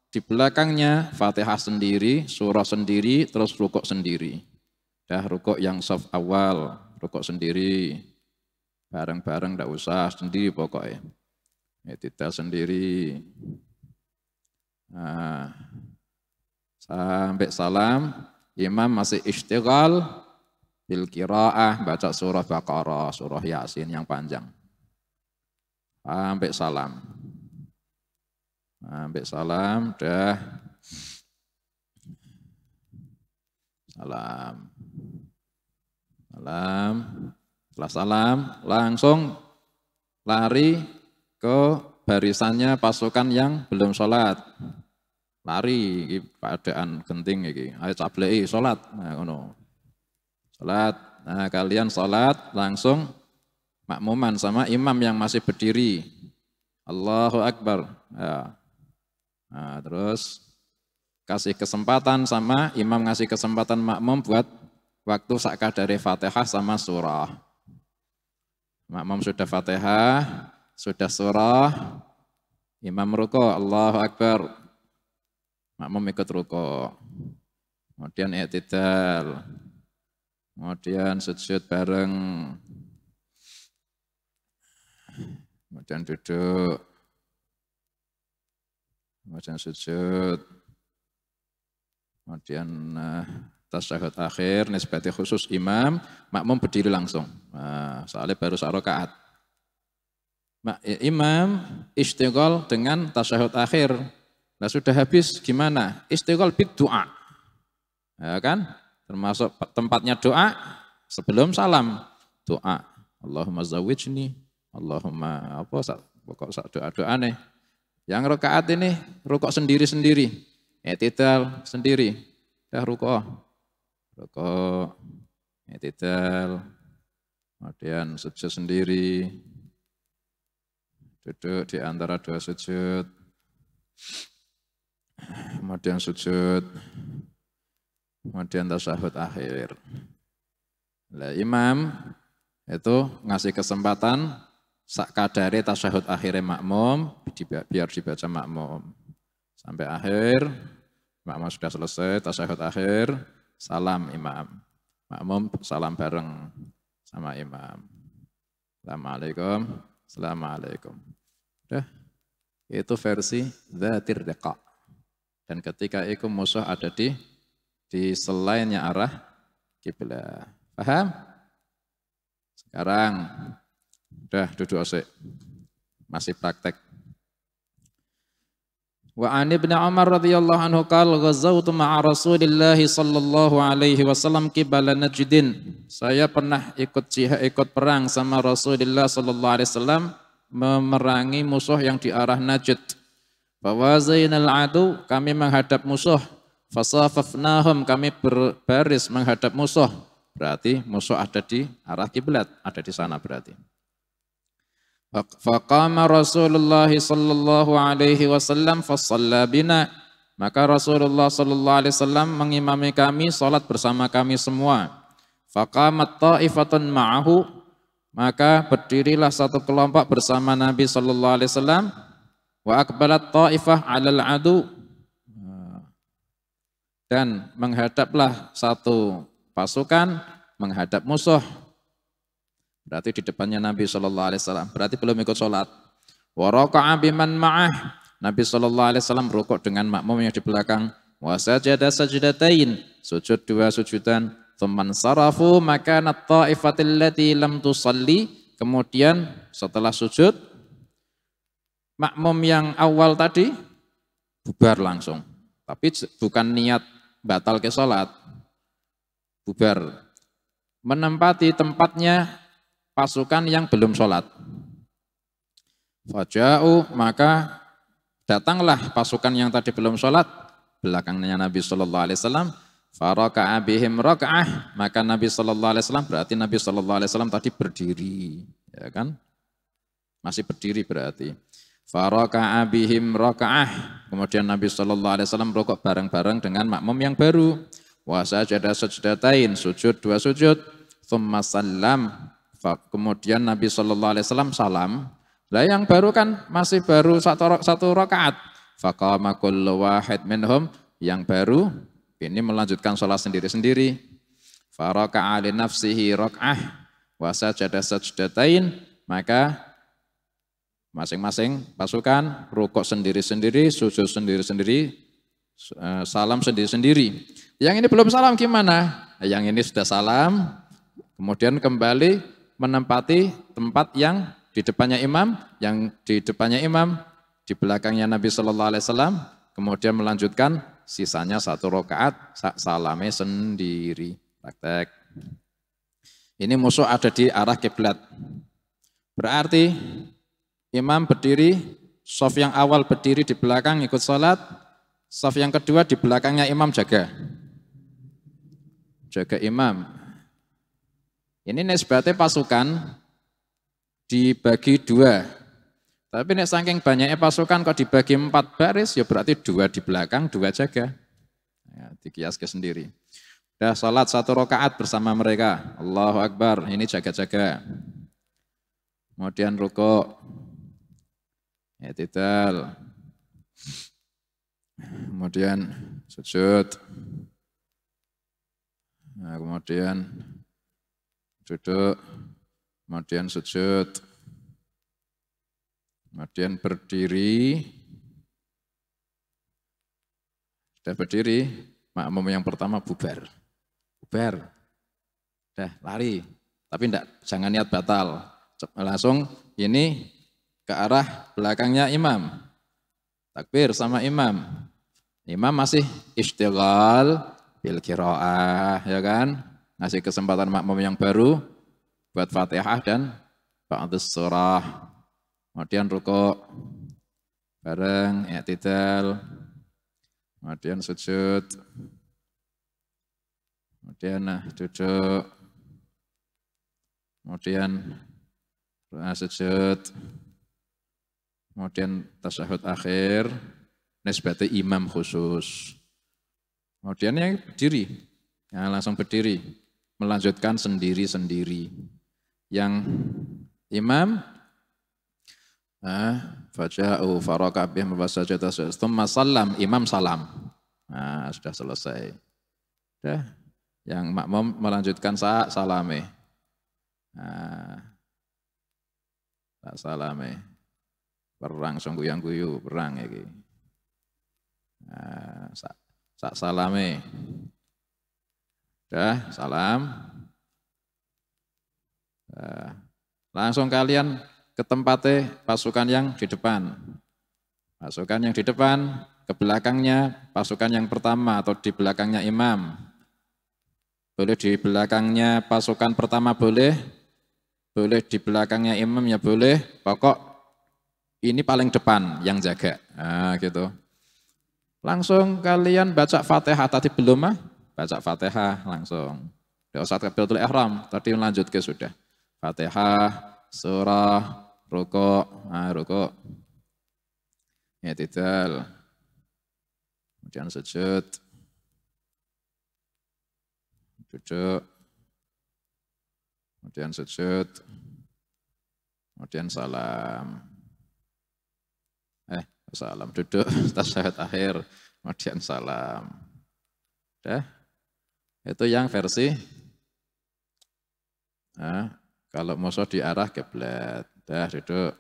Speaker 1: di belakangnya Fatihah sendiri, surah sendiri, terus rukuk sendiri. Dah rukuk yang saf awal, rukuk sendiri. Bareng-bareng enggak usah, sendiri pokoknya. I'tidal sendiri. Nah, sampai salam, imam masih istighal bil qiraah, baca surah Baqarah, surah Yasin yang panjang. Sampai salam. Sampai salam, dah. Salam. Salam. Setelah salam, langsung lari ke barisannya pasukan yang belum sholat. Lari, ini keadaan genting ini. Ayo cablei, sholat. Nah, ngono. Sholat. Nah, kalian sholat langsung makmuman sama imam yang masih berdiri. Allahu Akbar. Ya. Nah, terus kasih kesempatan sama imam ngasih kesempatan makmum buat waktu sakah dari Fatihah sama surah. Makmum sudah Fatihah, sudah surah, imam rukuk, Allahu Akbar. Makmum ikut rukuk. Kemudian i'tidal. Kemudian sujud bareng. Kemudian duduk. Kemudian sujud. Kemudian tasyahud akhir, nisbati khusus imam, makmum berdiri langsung. Nah, soalnya baru 1 rakaat. Imam istighol dengan tasyahud akhir. Nah sudah habis gimana? Istighol bid doa. Ya kan? Termasuk tempatnya doa sebelum salam. Doa. Allahumma zawijni, Allahumma apa pokok sak doa-doa aneh. Yang rakaat ini rukuk sendiri-sendiri, i'tidal sendiri, dah rukuk, i'tidal, kemudian sujud sendiri, duduk di antara dua sujud, kemudian sujud, kemudian tasyahud akhir. Lah imam itu ngasih kesempatan sak kadare tasyahud akhirnya makmum biar dibaca makmum sampai akhir. Makmum sudah selesai tasyahud akhir, salam imam. Makmum salam bareng sama imam. Assalamualaikum, assalamualaikum. Udah, itu versi dzatir riqa. Dan ketika itu musuh ada di selainnya arah kiblat. Paham? Sekarang udah duduk asik. Masih praktek. Wa an Ibnu Umar radhiyallahu anhu qala ghazawtu ma'a Rasulillah sallallahu alaihi wasallam qibala Najdin. Saya pernah ikut perang sama Rasulullah sallallahu alaihi wasallam memerangi musuh yang di arah Najd. Fawazainal adu, kami menghadap musuh. Fasafafnahum, kami berbaris menghadap musuh. Berarti musuh ada di arah kiblat, ada di sana berarti. Faqama Rasulullah sallallahu alaihi wasallam fasalla bina. Maka Rasulullah sallallahu alaihi wasallam mengimami kami, salat bersama kami semua. Faqamat ta'ifatun ma'ahu, maka berdirilah satu kelompok bersama Nabi sallallahu alaihi wasallam. Wa aqbalat ta'ifah 'alal adu, dan menghadaplah satu pasukan menghadap musuh. Berarti di depannya Nabi sallallahu alaihi wasallam. Berarti belum ikut sholat. Wa raka'a biman ma'ah. Nabi sallallahu alaihi wasallam rukuk dengan makmum yang di belakang. Wa sajada sajdatain. Sujud dua sujudan. Tsumman sarafu makanat ta'ifatil lati lam tusalli. Kemudian setelah sujud, makmum yang awal tadi bubar langsung. Tapi bukan niat batal ke sholat, bubar, menempati tempatnya pasukan yang belum sholat. Faja'u, maka datanglah pasukan yang tadi belum sholat, belakangnya Nabi sallallahu alaihi wasallam. Faraka'a bihim raka'ah, maka Nabi sallallahu alaihi wasallam, berarti Nabi sallallahu alaihi wasallam tadi berdiri, ya kan? Masih berdiri berarti. Faraka'a bihim raka'ah. Kemudian Nabi sallallahu alaihi wasallam rukuk bareng-bareng dengan makmum yang baru. Wa sajada sajdatain, sujud dua sujud. Tsumma sallam. Kemudian Nabi sallallahu alaihi wasallam salam. Lah yang baru kan masih baru satu rakaat. Faqama kullu wahid minhum, yang baru ini melanjutkan sholat sendiri-sendiri. Faraka'a li nafsihi raka'ah wa sajada sajdatain, maka masing-masing pasukan rukuk sendiri-sendiri, sujud sendiri-sendiri, salam sendiri-sendiri. Yang ini belum salam gimana? Yang ini sudah salam, kemudian kembali menempati tempat yang di depannya imam, di belakangnya Nabi Sallallahu Alaihi Wasallam, kemudian melanjutkan sisanya satu rakaat, salame sendiri. Praktek. Ini musuh ada di arah kiblat. Berarti imam berdiri, shaf yang awal berdiri di belakang ikut sholat, shaf yang kedua di belakangnya imam jaga imam. Ini nisbatnya pasukan dibagi dua. Tapi nek saking banyaknya pasukan kok dibagi 4 baris, ya berarti 2 di belakang, 2 jaga. Ya, dikias ke sendiri. Udah sholat 1 rakaat bersama mereka. Allahu Akbar, ini jaga-jaga. Kemudian rukuk. I'tidal. Kemudian sujud. Nah, kemudian duduk. Kemudian sujud. Kemudian berdiri. Sudah berdiri, makmum yang pertama bubar. Bubar. Udah lari. Tapi jangan niat batal. Langsung ini ke arah belakangnya imam. Takbir sama imam. Imam masih istighal bil qiraah, ya kan? Ngasih kesempatan makmum yang baru buat Fatihah dan ba'dus surah. Kemudian rukuk bareng, i'tidal, kemudian sujud, kemudian duduk, kemudian sujud, kemudian tasyahud akhir, nisbati imam khusus. Kemudian yang berdiri, ya langsung berdiri, melanjutkan sendiri-sendiri. Yang imam, faja'u faraka bihim wasajada tsumma salam, imam salam. Nah, sudah selesai. Sudah, yang makmum melanjutkan salame. Nah, tak salame. Perang sungguh-guyu, perang iki. Nah, sak salame. Dah, salam. Langsung kalian ke tempatnya pasukan yang di depan. Pasukan yang di depan, ke belakangnya pasukan yang pertama atau di belakangnya imam. Boleh di belakangnya pasukan pertama boleh di belakangnya imam ya boleh. Pokok ini paling depan yang jaga. Nah, gitu. Langsung kalian baca Fatihah tadi belum baca Fatihah langsung. Tidak usah takbiratul ihram, tadi lanjut ke sudah. Fatihah, surah, rukuk, rukuk. I'tidal. Kemudian sujud. Duduk. Kemudian sujud. Kemudian salam. Salam duduk, tasyahud akhir, kemudian salam. Dah, itu yang versi. Kalau musuh di arah kiblat, dah duduk.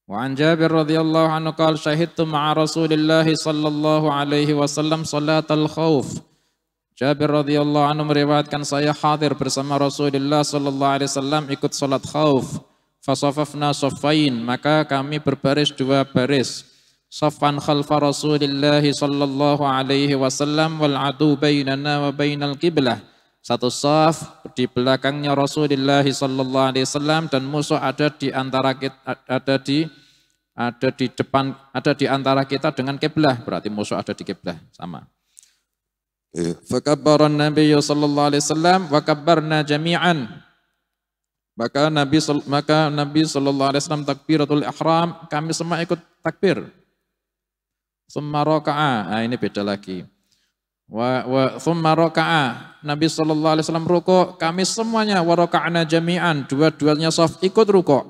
Speaker 1: Wa an Jabir radhiyallahu anhu qala syahidtu ma'a Rasulillah sallallahu alaihi wasallam salatal khauf. Jabir radhiyallahu anhu meriwayatkan saya hadir bersama Rasulullah sallallahu alaihi wasallam ikut salat khauf. Fasafafna saffain, maka kami berbaris dua baris. Saffan khalfa Rasulillah sallallahu alaihi wasallam wal adu bainana wa bainal qiblah. Satu saf di belakangnya Rasulullah sallallahu alaihi wasallam dan musuh ada di antara kita, ada di depan, ada di antara kita dengan kiblah, berarti musuh ada di kiblah sama. Fakabbaran Nabi sallallahu alaihi wasallam wa kabbarna jami'an. Maka Nabi sallallahu alaihi wasallam takbiratul ihram, kami semua ikut takbir. Tsumma raka'a, ini beda lagi. Wa tsumma raka'a, Nabi sallallahu alaihi wasallam rukuk, kami semuanya wa raka'na jami'an, dua-duanya shaf ikut rukuk.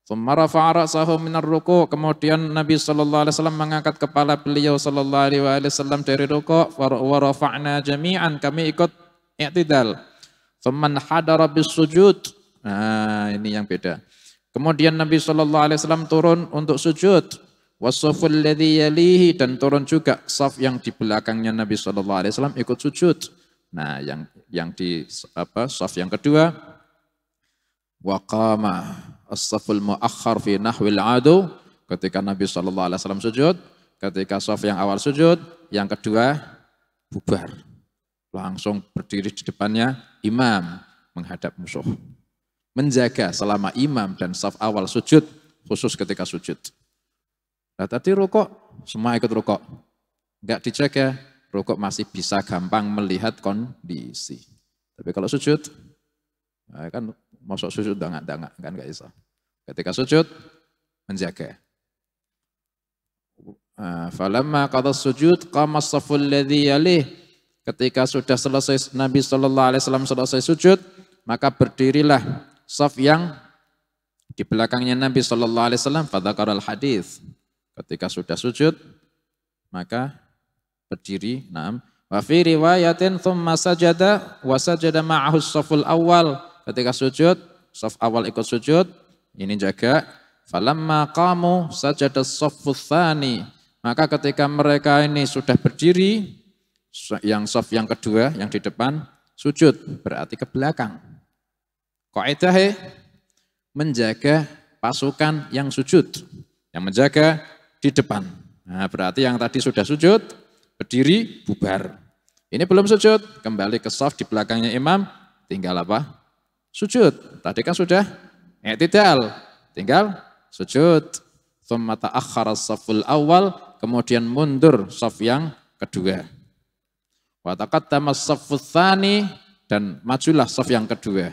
Speaker 1: Tsumma rafa'a ra'sahu minar rukuk, kemudian Nabi sallallahu alaihi wasallam mengangkat kepala beliau sallallahu alaihi wasallam dari rukuk, wa rafa'na jami'an, kami ikut i'tidal. Tsumma hadara bis sujud. Nah, ini yang beda. Kemudian Nabi sallallahu alaihi wasallam turun untuk sujud. Wasaful ladzi yalihi, dan turun juga saf yang di belakangnya Nabi sallallahu alaihi wasallam ikut sujud. Nah, yang di saf yang kedua wa qama as-saful muakhkhar fi nahwil adu, ketika Nabi sallallahu alaihi wasallam sujud, ketika saf yang awal sujud, yang kedua bubar. Langsung berdiri di depannya imam menghadap musuh. Menjaga selama imam dan saf awal sujud, khusus ketika sujud. Nah tadi rukuk, semua ikut rukuk. Enggak dijaga, rukuk masih bisa gampang melihat kondisi. Tapi kalau sujud, kan masuk sujud dangak-dangak, kan enggak bisa. Ketika sujud, menjaga. Falamma qada sujud, qama as-safful ladzi yalih. Ketika sudah selesai Nabi sallallahu alaihi wasallam selesai sujud, maka berdirilah saf yang di belakangnya Nabi sallallahu alaihi wasallam, fadzakaral hadis. Ketika sudah sujud, maka berdiri. Naam. Wa fi riwayatin tsumma sajada wa sajada ma'ahu as-saful awal. Ketika sujud, saf awal ikut sujud. Ini jaga. Falamma qamu sajada as-saffus tsani. Maka ketika mereka ini sudah berdiri, yang saf yang kedua yang di depan sujud, berarti ke belakang. Kaidah menjaga pasukan yang sujud, yang menjaga di depan. Nah, berarti yang tadi sudah sujud, berdiri, bubar. Ini belum sujud, kembali ke shaf di belakangnya imam, tinggal apa? Sujud. Tadi kan sudah i'tidal, tinggal sujud. Tsumma ta'akhkhara as-safful awal, kemudian mundur shaf yang kedua. Wa taqaddama as-saffut tsani, dan majulah shaf yang kedua.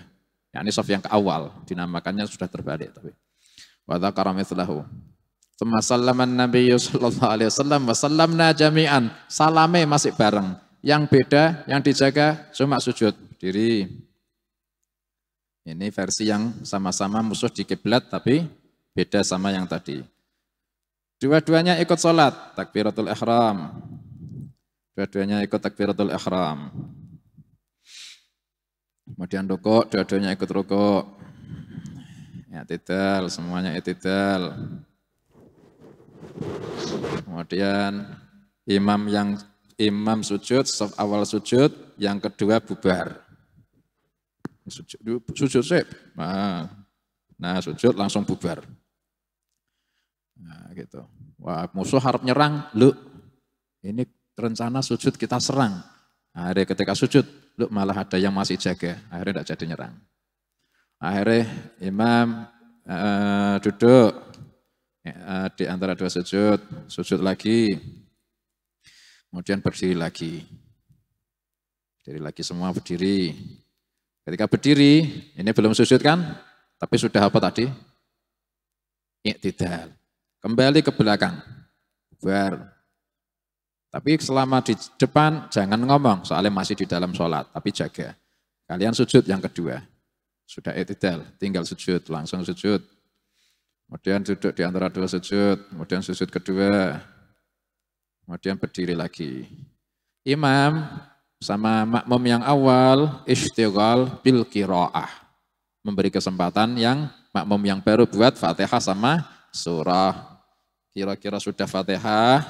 Speaker 1: Yakni shaf yang ke awal, dinamakannya sudah terbalik tapi. Wa dzakara mitslahu. Tsumma sallama an-nabiyyu sallallahu alaihi wasallam wa sallamna jami'an. Salame masih bareng. Yang beda, yang dijaga cuma sujud diri. Ini versi yang sama-sama musuh di kiblat tapi beda sama yang tadi. Dua-duanya ikut sholat, takbiratul ihram. Dua-duanya ikut takbiratul ihram. Kemudian rukuk, dua-duanya ikut rukuk. I'tidal, semuanya i'tidal. Kemudian imam sujud, shaf awal sujud, yang kedua bubar. Sujud sih. Nah, sujud langsung bubar. Nah, gitu. Wah, musuh harap nyerang, lu ini rencana sujud kita serang. Akhirnya ketika sujud, lu malah ada yang masih jaga. Akhirnya tidak jadi nyerang. Akhirnya imam duduk di antara dua sujud, sujud lagi, kemudian berdiri lagi. Berdiri lagi semua berdiri. Ketika berdiri, ini belum sujud kan? Tapi sudah apa tadi? I'tidal. Kembali ke belakang, bubar. Tapi selama di depan jangan ngomong, soalnya masih di dalam sholat, tapi jaga. Kalian sujud yang kedua, sudah i'tidal, tinggal sujud, langsung sujud. Kemudian duduk di antara dua sujud, kemudian sujud kedua, kemudian berdiri lagi. Imam sama makmum yang awal, istighal bil qiraah. Memberi kesempatan yang makmum yang baru buat Fatihah sama surah. Kira-kira sudah Fatihah,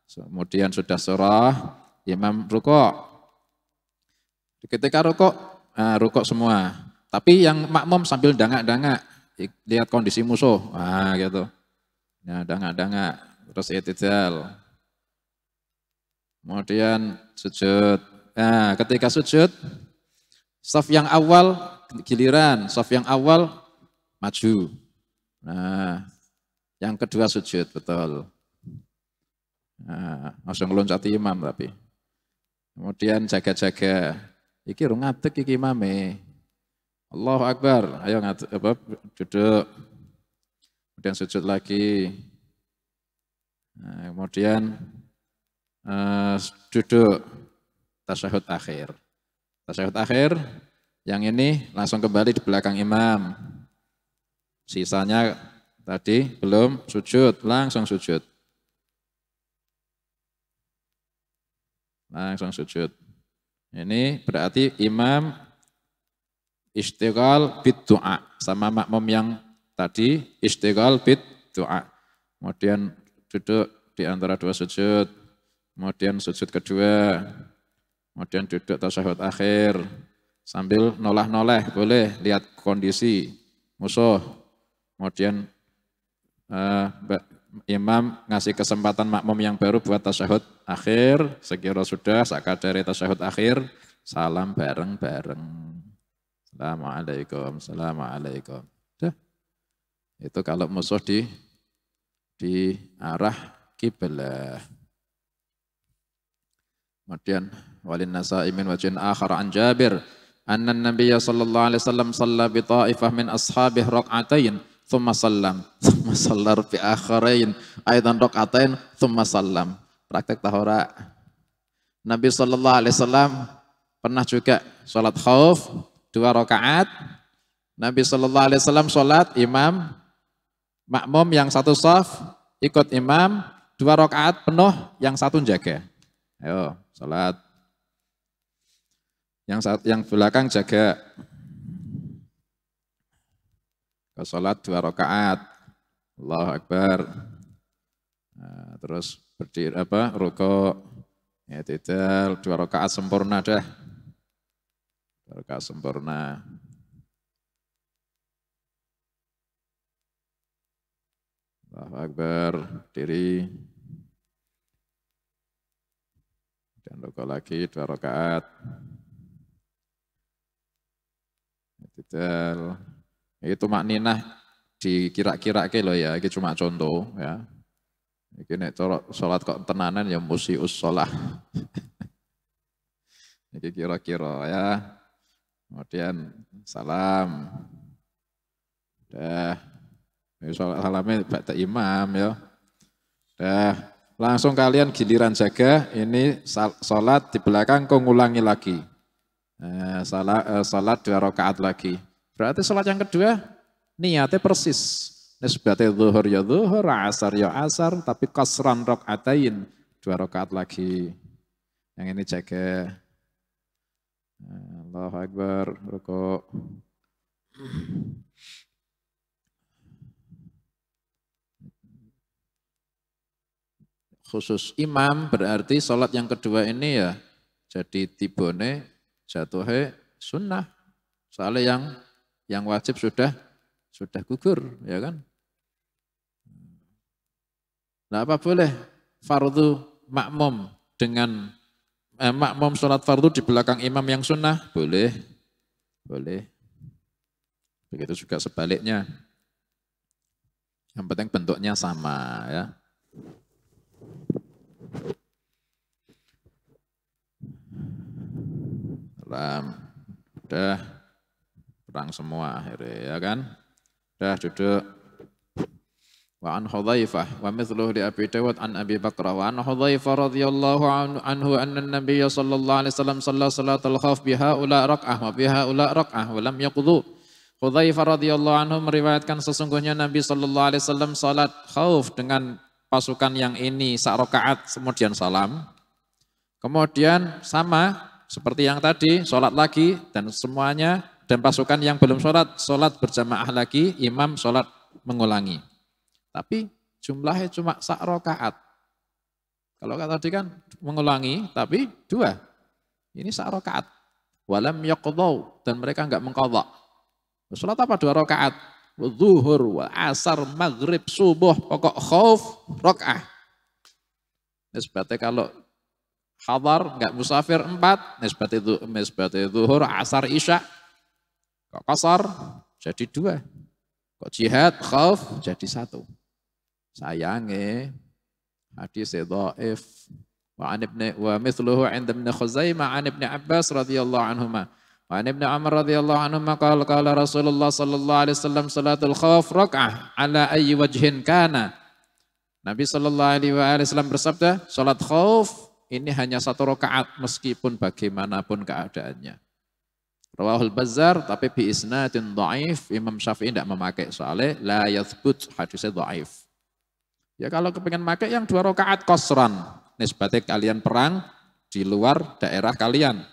Speaker 1: kemudian sudah surah, imam rukuk. Ketika rukuk, rukuk semua. Tapi yang makmum sambil dangak-dangak, lihat kondisi musuh, gitu. Ya, dangak-dangak, terus i'tidal. Kemudian sujud. Nah, ketika sujud, shaf yang awal giliran, shaf yang awal maju. Nah, yang kedua sujud, betul. Nah, langsung loncati imam tapi. Kemudian jaga-jaga. Iki rung ngadeg iki imame. Allahu Akbar. Ayo duduk. Kemudian sujud lagi. Nah, kemudian duduk. Tasyahud akhir. Tasyahud akhir. Yang ini langsung kembali di belakang imam. Sisanya tadi belum sujud, langsung sujud. Langsung sujud. Ini berarti imam istighal bid du'a. Sama makmum yang tadi istighal bid du'a. Kemudian duduk di antara dua sujud. Kemudian sujud kedua. Kemudian duduk tasyahud akhir. Sambil noleh-noleh, boleh lihat kondisi musuh. Kemudian imam ngasih kesempatan makmum yang baru buat tasyahud akhir, sekira sudah sakadari tasyahud akhir, salam bareng-bareng. Assalamualaikum, assalamualaikum. Itu kalau musuh di arah kiblah. Kemudian walin nasa'i min wajhin akhar an Jabir anna an-nabiy sallallahu alaihi wasallam shalla bi ta'ifah min ashabihi rak'atain thumma sallam thumma sallar bi akharain aidan rak'atain thumma sallam. Praktek tahora. Nabi sallallahu alaihi wasallam pernah juga salat khauf 2 rakaat. Nabi sallallahu alaihi wasallam salat imam makmum yang satu shaf ikut imam 2 rakaat penuh, yang satu jaga. Ayo, salat. Yang belakang jaga. Salat 2 rakaat. Allahu Akbar. Nah, terus berdiri rukuk. I'tidal 2 rakaat sempurna dah. 2 rakaat sempurna. Allahu Akbar, berdiri. Rukuk lagi 2 rakaat. Tidal. Itu makninah dikira-kira ke loh ya, ini cuma contoh ya. Ini nek sholat kok tenanan ya musius sholat. Ini kira-kira ya. Kemudian salam. Dah. Salamnya ba'da imam ya. Dah. Langsung kalian giliran jaga. Ini sholat di belakang kau ngulangi lagi. Sholat 2 rakaat lagi. Berarti sholat yang kedua niatnya persis. Nisbatnya zuhur ya zuhur, asar ya asar, tapi kasran rakaatain 2 rakaat lagi. Yang ini jaga. Allahu Akbar, rukuk. Khusus imam berarti sholat yang kedua ini ya jadi tibone jatuhnya sunnah. Soalnya yang wajib sudah gugur, ya kan? Nah, apa boleh fardu makmum dengan makmum sholat fardu di belakang imam yang sunnah? Boleh, boleh. Begitu juga sebaliknya. Yang penting bentuknya sama, ya. Udah perang semua akhirnya, ya kan? Udah duduk. Wa an Hudzaifah wa mithluhu li Abi Dawud an Abi Bakrah wa an Hudzaifah radhiyallahu anhu anna an-nabiy sallallahu alaihi wasallam shalla salatul khauf biha ula rak'ah wa biha ula rak'ah wa lam yaqdu. Hudzaifah radhiyallahu anhu meriwayatkan sesungguhnya Nabi sallallahu alaihi wasallam salat khauf dengan pasukan yang ini sak rakaat kemudian salam. Kemudian sama seperti yang tadi salat lagi dan semuanya dan pasukan yang belum salat berjamaah lagi, imam salat mengulangi. Tapi jumlahnya cuma sak rakaat. Kalau tadi kan mengulangi, tapi 2. Ini sak rakaat. Walam yaqdau, dan mereka enggak mengqadha. Salat apa 2 rakaat? Zuhur, wa asar, maghrib, subuh, pokok khauf, rakaah. Nisbatnya kalau hadar enggak musafir 4, nisbatnya zuhur, asar, isya. Kok qasar jadi 2. Kok jihad, khauf jadi 1. Sayangnya hadis dhaif wa mithluhu 'inda Ibn Khuzaimah 'an Ibn Abbas radhiyallahu anhuma wa 'an Ibn Umar radhiyallahu anhuma qala Rasulullah sallallahu alaihi wasallam salatul khauf rak'ah ala ayyi wajhin kana. Nabi sallallahu alaihi wasallam bersabda, salat khauf ini hanya 1 rakaat meskipun bagaimanapun keadaannya. Rawahul Bazzar tapi bi isnadin dhaif. Imam Syafi'i tidak memakai soalnya la yathbut, hadisnya dhaif. Ya kalau kepengen pakai yang 2 rakaat qasran. Nisbatnya kalian perang di luar daerah kalian.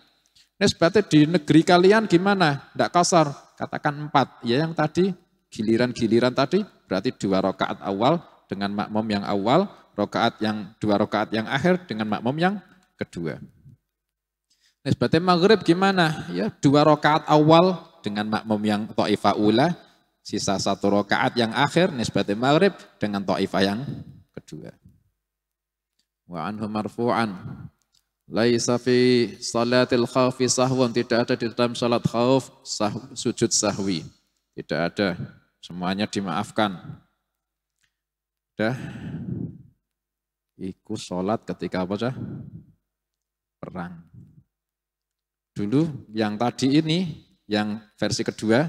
Speaker 1: Nisbatnya di negeri kalian gimana? Tidak qasar, katakan 4. Ya yang tadi, giliran-giliran tadi berarti 2 rakaat awal dengan makmum yang awal, 2 rakaat yang akhir dengan makmum yang kedua. Nisbatnya maghrib gimana? Ya 2 rakaat awal dengan makmum yang ta'ifah ula, sisa 1 rakaat yang akhir nisbatnya maghrib dengan ta'ifah yang kedua. Wa anhu marfu'an laisa fi salatil khaufi sahwun, tidak ada di dalam salat khauf sujud sahwi. Tidak ada, semuanya dimaafkan. Dah. Iku salat ketika apa sah? Perang. Dulu yang tadi ini, yang versi kedua,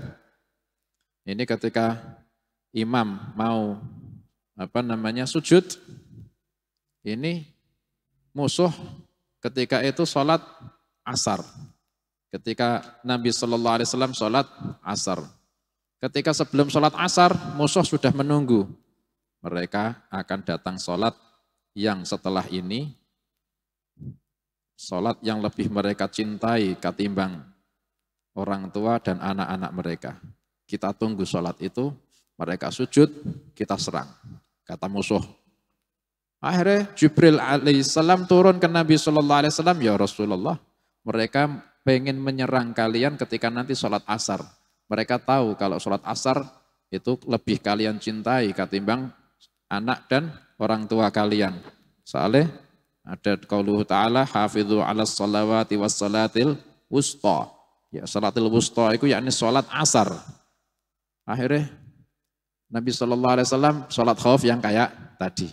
Speaker 1: ini ketika imam mau sujud, ini musuh ketika itu sholat asar. Ketika Nabi Shallallahu Alaihi Wasallam sholat asar. Ketika sebelum sholat asar, musuh sudah menunggu. Mereka akan datang sholat yang setelah ini, sholat yang lebih mereka cintai ketimbang orang tua dan anak-anak mereka. Kita tunggu sholat itu, mereka sujud, kita serang. Kata musuh. Akhirnya Jibril alaihissalam turun ke Nabi Shallallahu Alaihi Wasallam, ya Rasulullah, mereka pengen menyerang kalian ketika nanti sholat asar. Mereka tahu kalau sholat asar itu lebih kalian cintai ketimbang anak dan orang tua kalian. Soalnya Ada qauluhu ta'ala hafidhu 'alas shalawati was salatil wusta. Ya salatil wusta itu yakni salat asar. Akhirnya Nabi sallallahu alaihi wasallam salat khauf yang kayak tadi.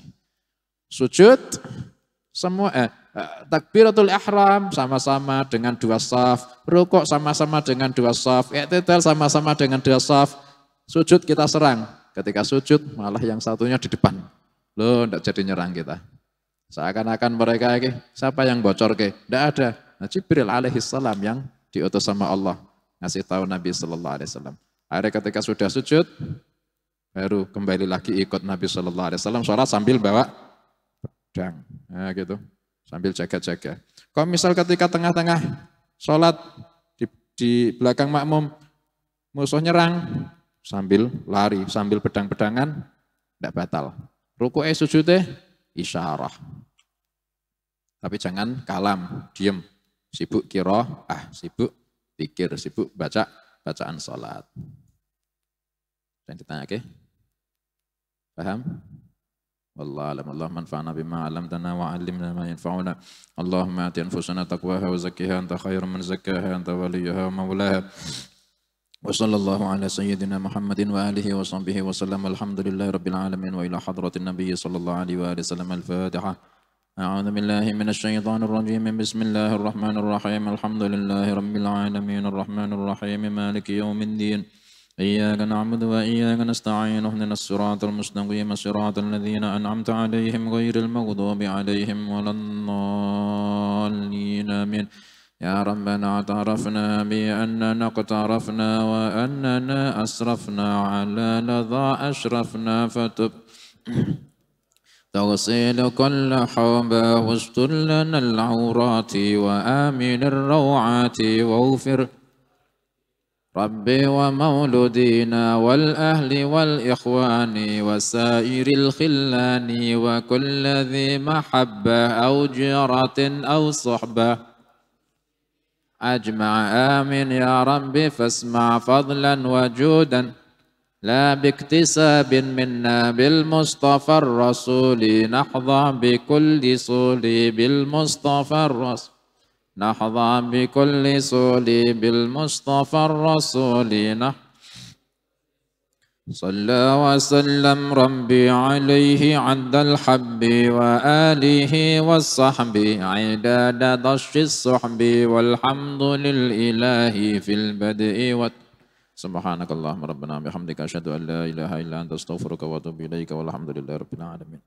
Speaker 1: Sujud semua takbiratul ihram sama-sama dengan 2 shaf, rukuk sama-sama dengan 2 shaf, i'tidal sama-sama dengan 2 shaf. Sujud kita serang. Ketika sujud malah yang satunya di depan. Loh, enggak jadi nyerang kita. Seakan-akan mereka ini, siapa yang bocor ke? Tidak ada. Nah, Jibril alaihi salam yang diutus sama Allah ngasih tahu Nabi sallallahu alaihi wasallam. Akhirnya ketika sudah sujud baru kembali lagi ikut Nabi sallallahu alaihi wasallam sholat sambil bawa pedang. Nah, gitu. Sambil jaga-jaga. Kalau misal ketika tengah-tengah sholat di belakang makmum musuh nyerang sambil lari, sambil pedang-pedangan tidak batal. Ruku'e sujudnya isyarah. Tapi jangan kalam, diem. Sibuk sibuk pikir, sibuk bacaan sholat. Dan ditanya, oke? Paham? Wallahu a'lam. Allah manfa'na bima 'allamtana wa 'allimna ma yanfa'una. Allahumma ati anfusana taqwaha wa zakkiha anta khairu man zakkaha anta waliyuha wa maulaha. Wa sallallahu ala sayyidina Muhammadin wa alihi wa sahbihi wa sallam. Alhamdulillahi rabbil alamin wa ila hadratin nabiy sallallahu alaihi wa sallam. Al-Fatihah. A'udzu billahi minasy syaithanir rajim. Bismillahir rahmanir rahim. Alhamdulillahi rabbil alamin arrahmanir rahim maliki yaumiddin. إياك نعبد وإياك نستعين اهدنا الصراط المستقيم صراط الذين أنعمت عليهم غير المغضوب عليهم ولا الضالين آمين يا ربنا اعترفنا بأننا اقترفنا وأننا أسرفنا على لظى أشرفنا فتب تغسل كل حوبة واستر لنا العورات وآمن الروعات واغفر ربي ومولودينا والأهل والإخوان وسائر الخلان وكل ذي محبة أو جيرة أو صحبة أجمع آمين يا ربي فاسمع فضلا وجودا لا باكتساب منا بالمصطفى الرسول نحظى بكل صولي بالمصطفى الرسول نحظى بكل صولي بالمصطفى الرسول صلى وسلم ربي عليه عند الحب وآله والصحب عداد ضش الصحب والحمد للإله في البدء سبحانك اللهم ربنا بحمدك أشهد أن لا إله إلا أنت أستغفرك وأتوب إليك والحمد لله رب العالمين.